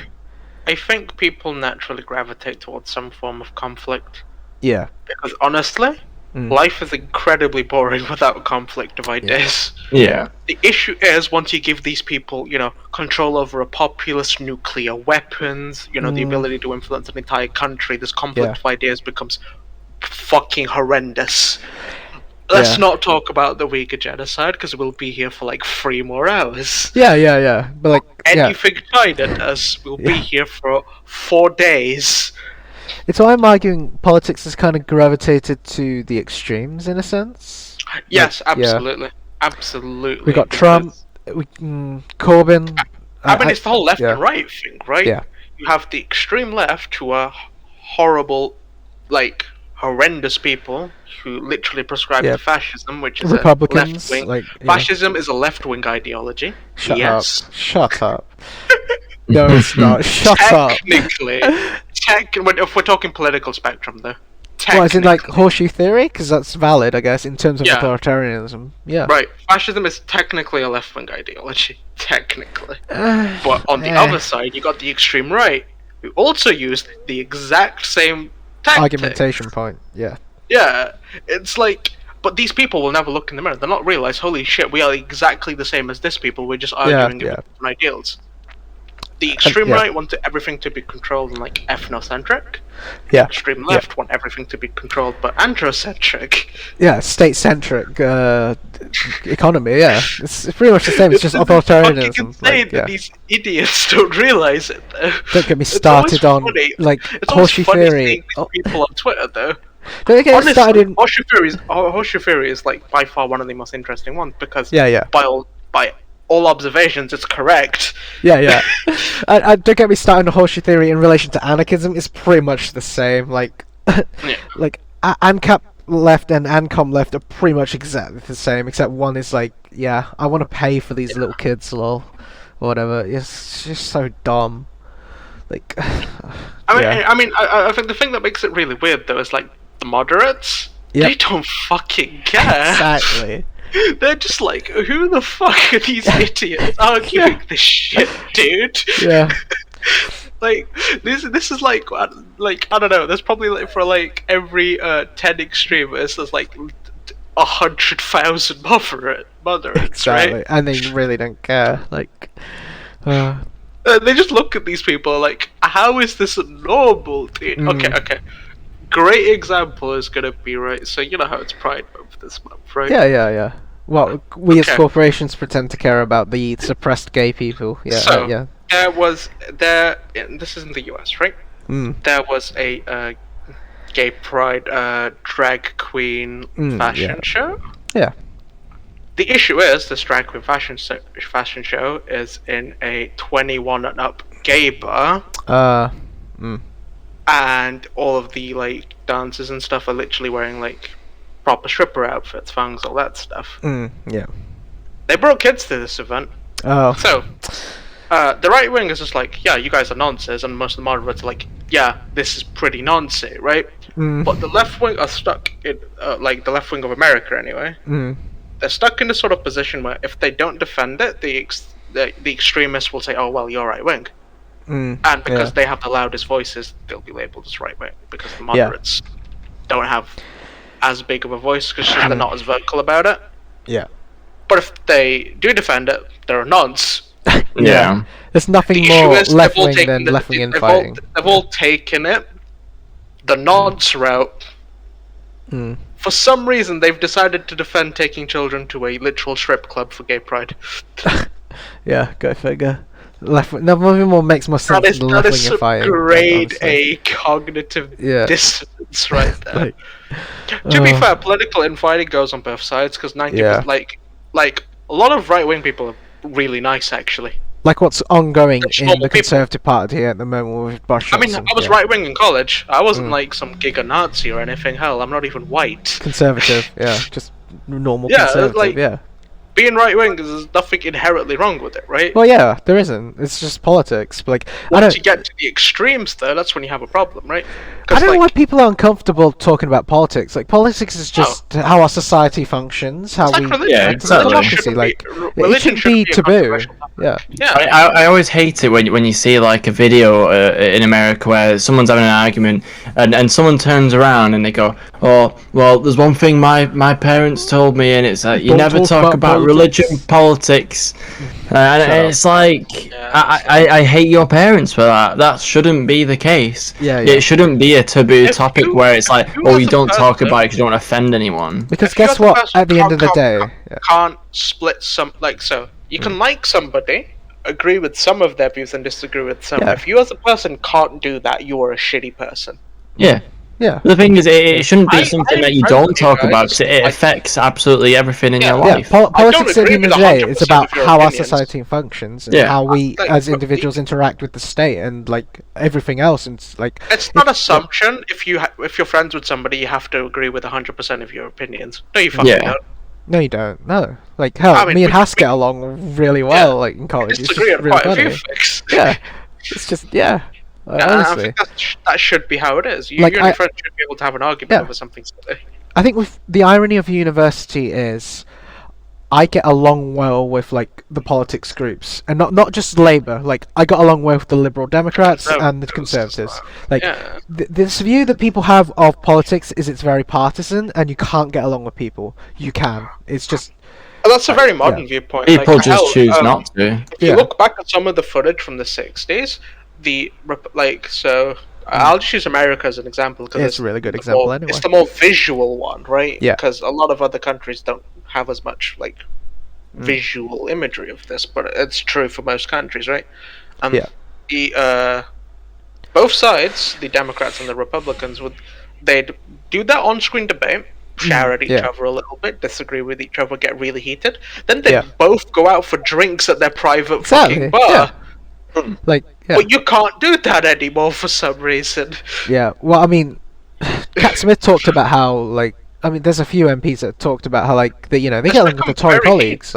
I think people naturally gravitate towards some form of conflict. Yeah. Because honestly, life is incredibly boring without conflict of ideas. Yeah. The issue is once you give these people, control over a populace, nuclear weapons, the ability to influence an entire country, this conflict of ideas becomes fucking horrendous. Let's not talk about the Uyghur genocide, because we'll be here for 3 more hours. Yeah. But anything China does, we'll be here for 4 days. It's why I'm arguing politics has kind of gravitated to the extremes in a sense. Yes, absolutely. Absolutely. We got Trump, Corbyn. I mean, it's the whole left and right thing, right? Yeah. You have the extreme left, who are horrible, horrendous people who literally prescribe to fascism, which is Republicans, a left-wing. Fascism is a left-wing ideology. Shut up. No, it's not. Shut up. Technically, if we're talking political spectrum, though. What, as in horseshoe theory? Because that's valid, I guess, in terms of authoritarianism. Yeah. Right. Fascism is technically a left-wing ideology. Technically. But on the other side, you got the extreme right, who also used the exact same tactics. Argumentation point. Yeah. Yeah. It's but these people will never look in the mirror. They'll not realize, holy shit, we are exactly the same as this people. We're just arguing different ideals. The extreme right want everything to be controlled and ethnocentric. Yeah. Extreme left want everything to be controlled but androcentric. Yeah, state-centric economy. Yeah, it's pretty much the same. It's just authoritarianism. You can say that these idiots don't realize it, though. Don't get me started on horseshoe theory. People on Twitter, though. Don't get me started in horseshoe theory is by far one of the most interesting ones because by all observations, it's correct. Yeah. I don't get me started on horseshoe theory in relation to anarchism. It's pretty much the same. ANCAP left and ANCOM left are pretty much exactly the same, except one is I want to pay for these little kids, lol, or whatever. It's just so dumb. I think the thing that makes it really weird though is the moderates. They don't fucking care. Exactly. They're just who the fuck are these idiots arguing this shit, dude? Yeah. This is I don't know. There's probably for every 10 extremists, there's 100,000 moderates, exactly. Right? And they really don't care. They just look at these people how is this normal, dude? Okay. Great example is gonna be so you know how it's Pride Month this month, right? Yeah. Well, we as corporations pretend to care about the suppressed gay people. Yeah. So this is in the US, right? There was a gay pride drag queen fashion show. Yeah. The issue is this drag queen fashion show is in a 21 and up gay bar. and all of the like dancers and stuff are literally wearing like proper stripper outfits, fangs, all that stuff. Yeah. They brought kids to this event. Oh. So, the right wing is just like, yeah, you guys are nonsense, and most of the moderates are like, yeah, this is pretty nonsense, right? But the left wing are stuck in, like the left wing of America anyway. They're stuck in this sort of position where if they don't defend it, the extremists will say, oh, well, you're right wing. And because they have the loudest voices, they'll be labeled as right wing, because the moderates don't have as big of a voice because they're not as vocal about it. Yeah. But if they do defend it, they're nonce. Yeah. There's nothing more left wing than left wing infighting. They've all taken it, the nonce route. For some reason, they've decided to defend taking children to a literal strip club for gay pride. Yeah, go figure. Nothing more makes more sense than left wing infighting. Grade A cognitive dissonance right there. To be fair, political infighting goes on both sides because 90% like a lot of right wing people are really nice actually. Like what's ongoing in the Conservative Party at the moment with Bosch. I mean, I was right wing in college. I wasn't like some giga Nazi or anything. Hell, I'm not even white. Conservative, just normal conservative. Being right wing, there's nothing inherently wrong with it, right? Well, yeah, there isn't. It's just politics. But, like, once you get to the extremes, though, that's when you have a problem, right? I don't know why people are uncomfortable talking about politics. Like, politics is just how our society functions, how we. Yeah, exactly. It shouldn't be taboo. Yeah. I always hate it when you see like a video in America where someone's having an argument and someone turns around and they go, oh, well, there's one thing my parents told me, and it's like you never talk about religion, politics, and it's like I hate your parents for that. That shouldn't be the case. It shouldn't be a taboo topic where it's like, oh, you don't talk about it because you don't want to offend anyone. Because guess what? At the end of the day, can't split some like so. You can like somebody, agree with some of their views, and disagree with some. If you as a person can't do that, you are a shitty person. Yeah. The thing is, it shouldn't be something that you don't talk about because it affects absolutely everything in your life. Politics at the end of the day is about how our society functions and how we as individuals interact with the state and like everything else. And like it's not assumption. If you're friends with somebody, you have to agree with 100% of your opinions. No, you fucking don't. No, you don't. No, like hell, me and Haas get along really well. Like in college, it's just really funny. It's just honestly, I think that should be how it is. You and your friends should be able to have an argument over something silly. I think with the irony of university is, I get along well with like the politics groups, and not just Labour. Like I got along well with the Liberal Democrats and the Conservatives. Like this view that people have of politics is it's very partisan, and you can't get along with people. You can. It's just. Well, that's a very modern viewpoint. People just choose not to. If you look back at some of the footage from the 60s, I'll just use America as an example because it's a really good example. Anyway, it's the more visual one, right? Yeah. Because a lot of other countries don't have as much like visual imagery of this, but it's true for most countries, right? Both sides, the Democrats and the Republicans, they'd do that on-screen debate, shout at each other a little bit, disagree with each other, get really heated. Then they'd both go out for drinks at their private fucking bar. But you can't do that anymore for some reason. Yeah, well, I mean, Cat Smith talked about how, there's a few MPs that talked about how, they get along with the Tory colleagues,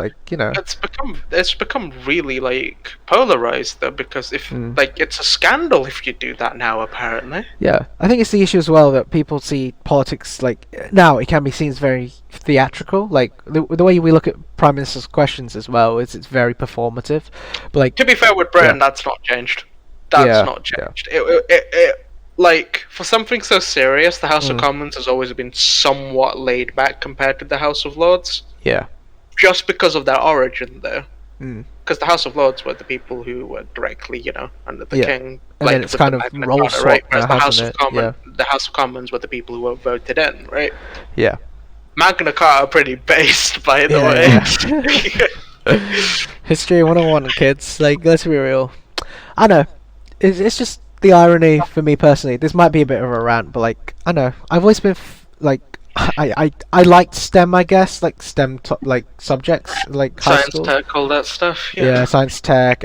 It's become really, polarised, though, because it's a scandal if you do that now, apparently. Yeah, I think it's the issue as well that people see politics, now it can be seen as very theatrical, the way we look at Prime Minister's questions as well, it's very performative, but, to be fair with Britain, that's not changed. That's not changed. For something so serious, the House of Commons has always been somewhat laid back compared to the House of Lords. Yeah. Just because of their origin, though. Because the House of Lords were the people who were directly, under the king. And then it's kind of role swap, right? Whereas the House of Commons were the people who were voted in, right? Yeah. Magna Carta pretty based, by the way. History 101, kids. Let's be real. I know. It's just the irony for me personally. This might be a bit of a rant, but I know I've always been I liked STEM, I guess, like STEM like subjects, like high Science, school. tech, all that stuff. Yeah, science, tech,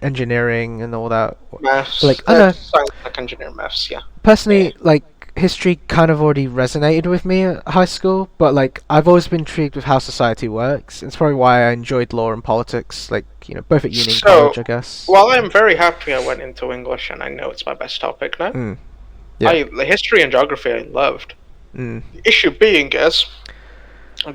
engineering, and all that. Maths. Like, I don't know. Science, tech, engineering, maths. Yeah. Personally, like, history kind of already resonated with me at high school, but like, I've always been intrigued with how society works. It's probably why I enjoyed law and politics, like, both at uni and college, I guess. While I'm very happy I went into English, and I know it's my best topic now. Yeah. History and geography I loved. Mm. The issue being is,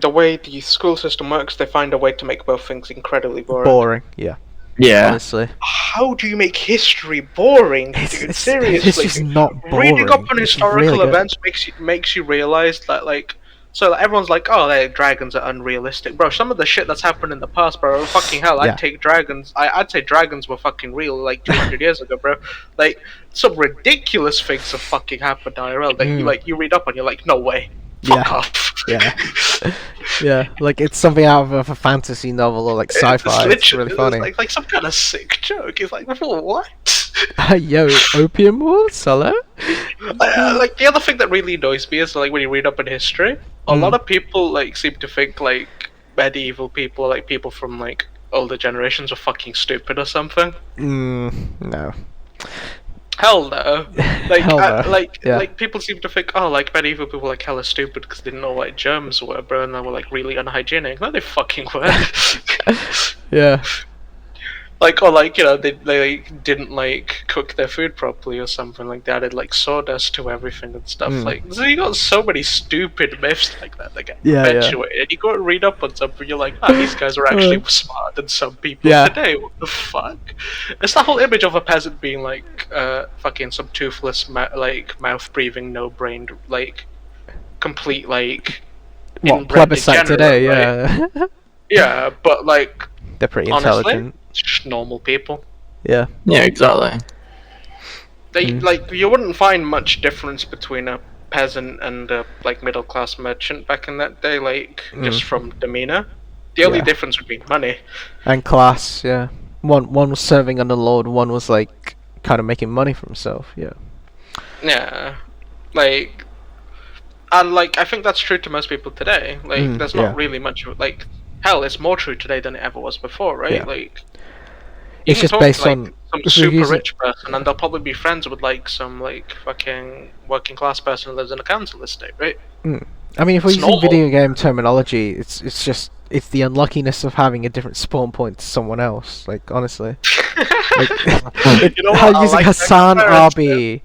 the way the school system works, they find a way to make both things incredibly boring. Boring, yeah. Yeah. Honestly. How do you make history boring, dude? Seriously. It's just not boring. Reading up on It's historical really events makes you realize that, like, so like, everyone's like, oh, dragons are unrealistic, bro. Some of the shit that's happened in the past, bro, fucking hell. Yeah. I'd take dragons. I'd say dragons were fucking real, like 200 years ago, bro. Like, some ridiculous things have fucking happened IRL that you read up on, you're like, no way. Fuck off. Yeah. Yeah, like it's something out of a fantasy novel or like sci-fi. It's really funny. It's like some kind of sick joke. It's like, what? Yo, opium wars? Hello? Like, the other thing that really annoys me is, like, when you read up in history, a lot of people, like, seem to think, like, medieval people, like, people from, like, older generations are fucking stupid or something. No. Hell no. Like, Hell no. like people seem to think, oh, like, medieval people like hella stupid because they didn't know what germs were, bro, and they were like really unhygienic. No, they fucking were. Yeah. Like, or like, they like, didn't like cook their food properly or something. Like, they added like sawdust to everything and stuff. Like, so you got so many stupid myths like that get perpetuated. And you go and read up on something, you're like, oh, these guys are actually smarter than some people today. What the fuck? It's the whole image of a peasant being like, fucking some toothless, mouth breathing, no brained, like, complete like. What plebiscite today? Right? Yeah. Yeah, but like. They're pretty honestly, intelligent. Just normal people. Yeah, exactly. They like, you wouldn't find much difference between a peasant and a like middle class merchant back in that day, like just from demeanor. The only difference would be money and class. Yeah, one was serving under lord, one was like kind of making money for himself. Yeah, like, and like I think that's true to most people today. Like, there's not really much like. Hell, it's more true today than it ever was before, right? Yeah. Like, it's just based on some super rich person, and they'll probably be friends with like some like fucking working class person who lives in a council estate, right? I mean, if we're using video game terminology, it's the unluckiness of having a different spawn point to someone else. Like, honestly, using Hassan Arbi,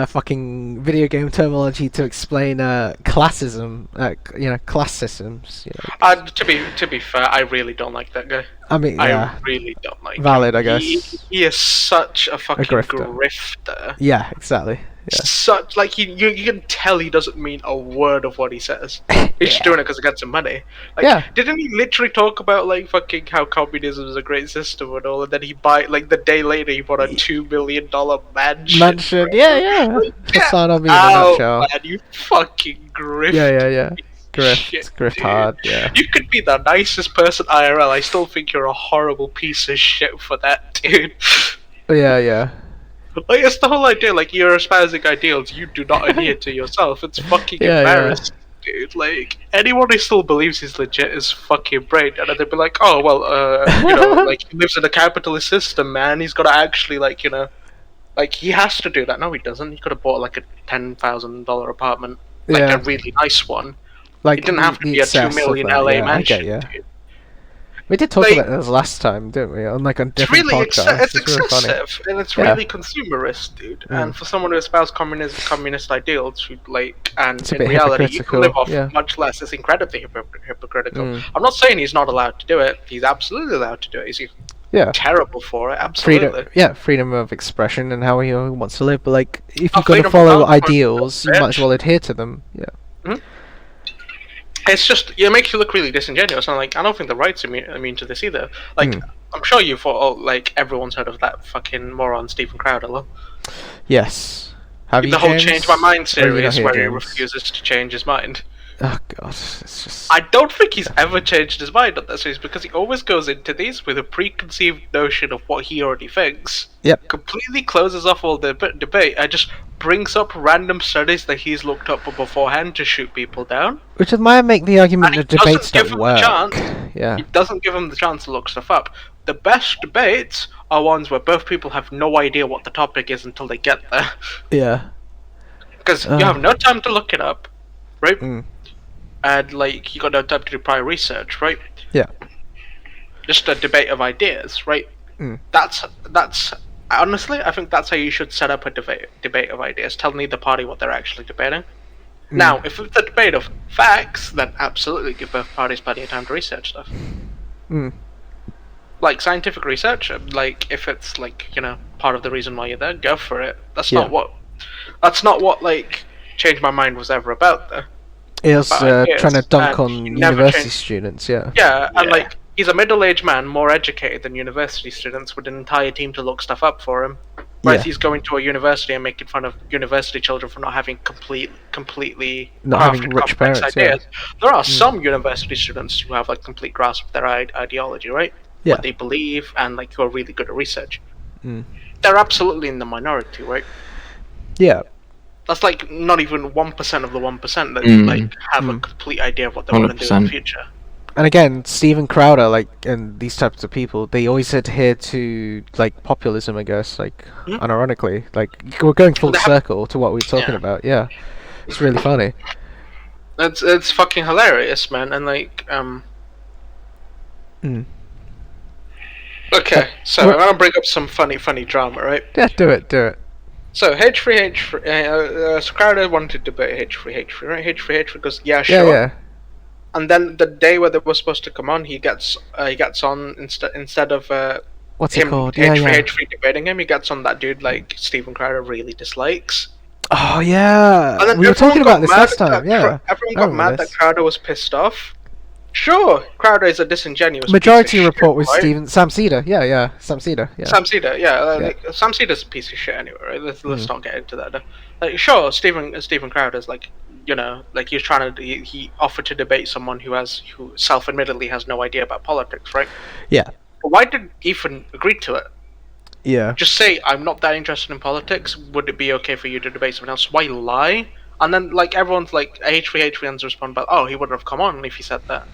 fucking video game terminology to explain classism, class systems. To be fair, I really don't like that guy. I mean, I really don't like valid, him. I guess. He is such a fucking grifter. Yeah, exactly. Yeah. Such like you can tell he doesn't mean a word of what he says. He's just doing it because he gets some money. Like, didn't he literally talk about like fucking how communism is a great system and all, and then he like the day later he bought a $2 million mansion. Yeah. Hassan Arbi in a nutshell. Man, you fucking grift. Yeah. Grift hard. Yeah. You could be the nicest person IRL. I still think you're a horrible piece of shit for that, dude. Yeah. Like, it's the whole idea, like, you're espousing ideals you do not adhere to yourself. It's fucking embarrassing, dude. Like, anyone who still believes he's legit is fucking brain, and then they'd be like, oh, well, like, he lives in a capitalist system, man. He's got to actually, like, like, he has to do that. No, he doesn't. He could have bought, like, a $10,000 apartment, like, a really nice one. Like, it didn't have to be a $2 million LA mansion, dude. We did talk about this last time, didn't we? On like a different podcast. It's excessive, and it's really consumerist, dude. And for someone who espouses communist ideals, and in reality, you can live off much less. It's incredibly hypocritical. I'm not saying he's not allowed to do it. He's absolutely allowed to do it. He's terrible for it. Absolutely. Freedom of expression and how he wants to live. But like, if you're going to follow ideals, you might as well adhere to them. Yeah. Mm-hmm. It's just, it makes you look really disingenuous, and like, I don't think the right's immune to this either. Like, I'm sure everyone's heard of that fucking moron Stephen Crowder. Yes. Have you, the whole James? Change My Mind series where he refuses to change his mind. Oh god, it's just. I don't think he's ever changed his mind on that series because he always goes into these with a preconceived notion of what he already thinks. Yep. Completely closes off all the debate and just brings up random studies that he's looked up beforehand to shoot people down. Which might make the argument And that he debates doesn't give don't them the work. chance. Yeah. He doesn't give them the chance to look stuff up. The best debates are ones where both people have no idea what the topic is until they get there. Yeah. Because you have no time to look it up, right? Mm. And like you got no time to do prior research, right? Yeah. Just a debate of ideas, right? Mm. That's honestly, I think that's how you should set up a debate of ideas. Tell neither party what they're actually debating. Now, if it's a debate of facts, then absolutely give both parties plenty of time to research stuff. Mm. Like scientific research, like if it's like part of the reason why you're there, go for it. That's not what like Change My Mind was ever about, though. He was trying to dunk and on he never university changed- students, yeah. Yeah, and like he's a middle-aged man, more educated than university students, with an entire team to look stuff up for him. Whereas Yeah. he's going to a university and making fun of university children for not having completely Not crafted having rich complex parents, ideas. There are some university students who have like complete grasp of their ideology, right? Yeah. What they believe, and like who are really good at research. Mm. They're absolutely in the minority, right? Yeah. That's like not even 1% of the 1% that like have a complete idea of what they want to do in the future. And again, Steven Crowder, like, and these types of people, they always adhere to, like, populism, I guess, like, unironically. Like, we're going full circle to what we were talking about, yeah. It's really funny. It's fucking hilarious, man, and like, Okay, so I'm gonna bring up some funny drama, right? Yeah, do it. So H3, so Crowder wanted to debate H3, right? H3 goes, yeah, sure. Yeah. And then the day where they were supposed to come on, he gets on instead of What's it called? H3 debating him. He gets on that dude like Steven Crowder really dislikes. Oh yeah, And then we were talking about this last time. Everyone got mad that Crowder was pissed off. Sure, Crowder is a disingenuous. Majority piece of report was shit, right? Sam Cedar. Yeah, Sam Cedar. Yeah. Sam Cedar, like, Sam Cedar's a piece of shit anyway. Right? Let's not get into that. Like, sure, Steven Crowder's like, like he's trying to. He offered to debate someone who self-admittedly has no idea about politics, right? Yeah. But why did Ethan agree to it? Yeah. Just say I'm not that interested in politics. Would it be okay for you to debate someone else? Why lie? And then like everyone's like H3 respond, but he wouldn't have come on if he said that.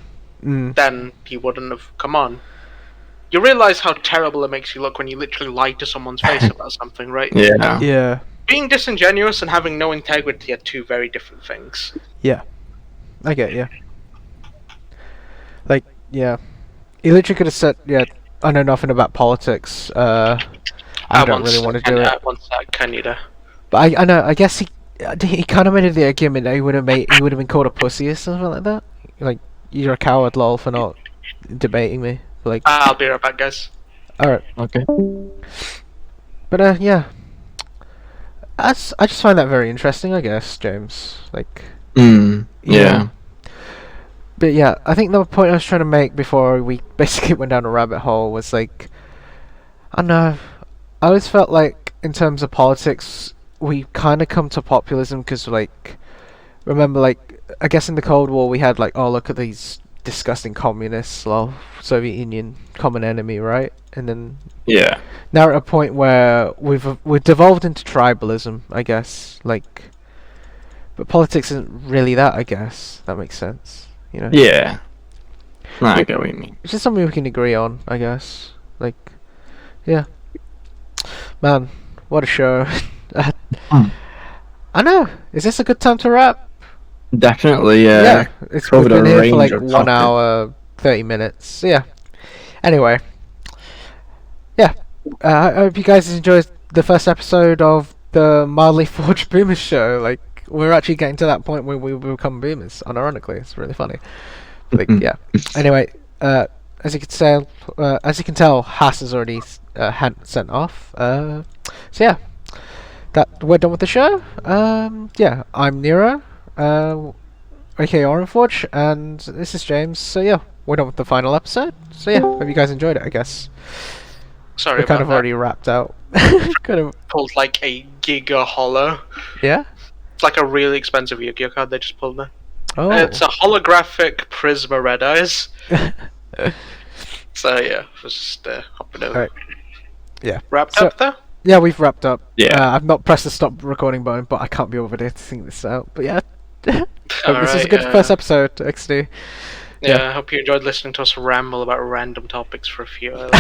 Then he wouldn't have come on. You realize how terrible it makes you look when you literally lie to someone's face about something, right? Yeah. Yeah. Being disingenuous and having no integrity are two very different things. Yeah. I get you. Like, yeah. He literally could have said, I know nothing about politics. I don't really want to do it. I want that Canada. But I know. I guess he kind of made the argument that he would have been called a pussy or something like that. Like, you're a coward, lol, for not debating me. Like, I'll be right back, guys. all right. Okay. But yeah. I just find that very interesting, I guess, James. Like. Yeah. But yeah, I think the point I was trying to make before we basically went down a rabbit hole was like, I don't know, I always felt like in terms of politics, we kind of come to populism because like, remember like, I guess in the Cold War we had like, oh look at these disgusting communists, lol, Soviet Union, common enemy, right? And then now we're at a point where we've devolved into tribalism, I guess, like, but politics isn't really that, I guess. That makes sense. Yeah. No, I get what you mean. It's just something we can agree on, I guess. Like, yeah. Man, what a show. I know. Is this a good time to wrap? Definitely, yeah. We've Covered been a here for range like of 1 topics. hour, 30 minutes. So, yeah. Anyway. Yeah. I hope you guys enjoyed the first episode of the Mildly Forged Boomer show. Like, we're actually getting to that point where we become boomers, unironically. It's really funny. Like, yeah. Anyway, as you can tell, Haas has already sent off. So yeah, we're done with the show. Yeah, I'm Nero, aka Orenforge, and this is James. So yeah, we're done with the final episode. So yeah, hope you guys enjoyed it. I guess. Sorry, we're kind of about already wrapped out. kind of. Pulled like a Giga Hollow. Yeah. It's like a really expensive Yu-Gi-Oh card they just pulled there. Oh. It's a holographic Prisma Red Eyes. So yeah, just hopping over. Alright. Yeah. Wrapped up though? Yeah, we've wrapped up. Yeah. I've not pressed the stop recording button, but I can't be over there to think this out. But yeah. Hope this is a good first episode, XD. Yeah, I hope you enjoyed listening to us ramble about random topics for a few hours.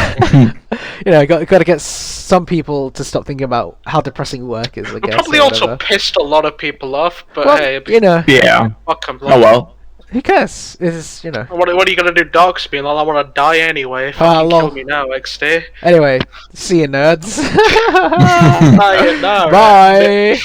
You know, got to get some people to stop thinking about how depressing work is, I guess. Probably also pissed a lot of people off, but well, hey, you know. Yeah. Fuck 'em, Oh well. Who cares? It's, you know. What are you gonna do, dogs? Being like, I want to die anyway. Fucking kill me now, XD. Anyway, see you, nerds. Bye. Bye.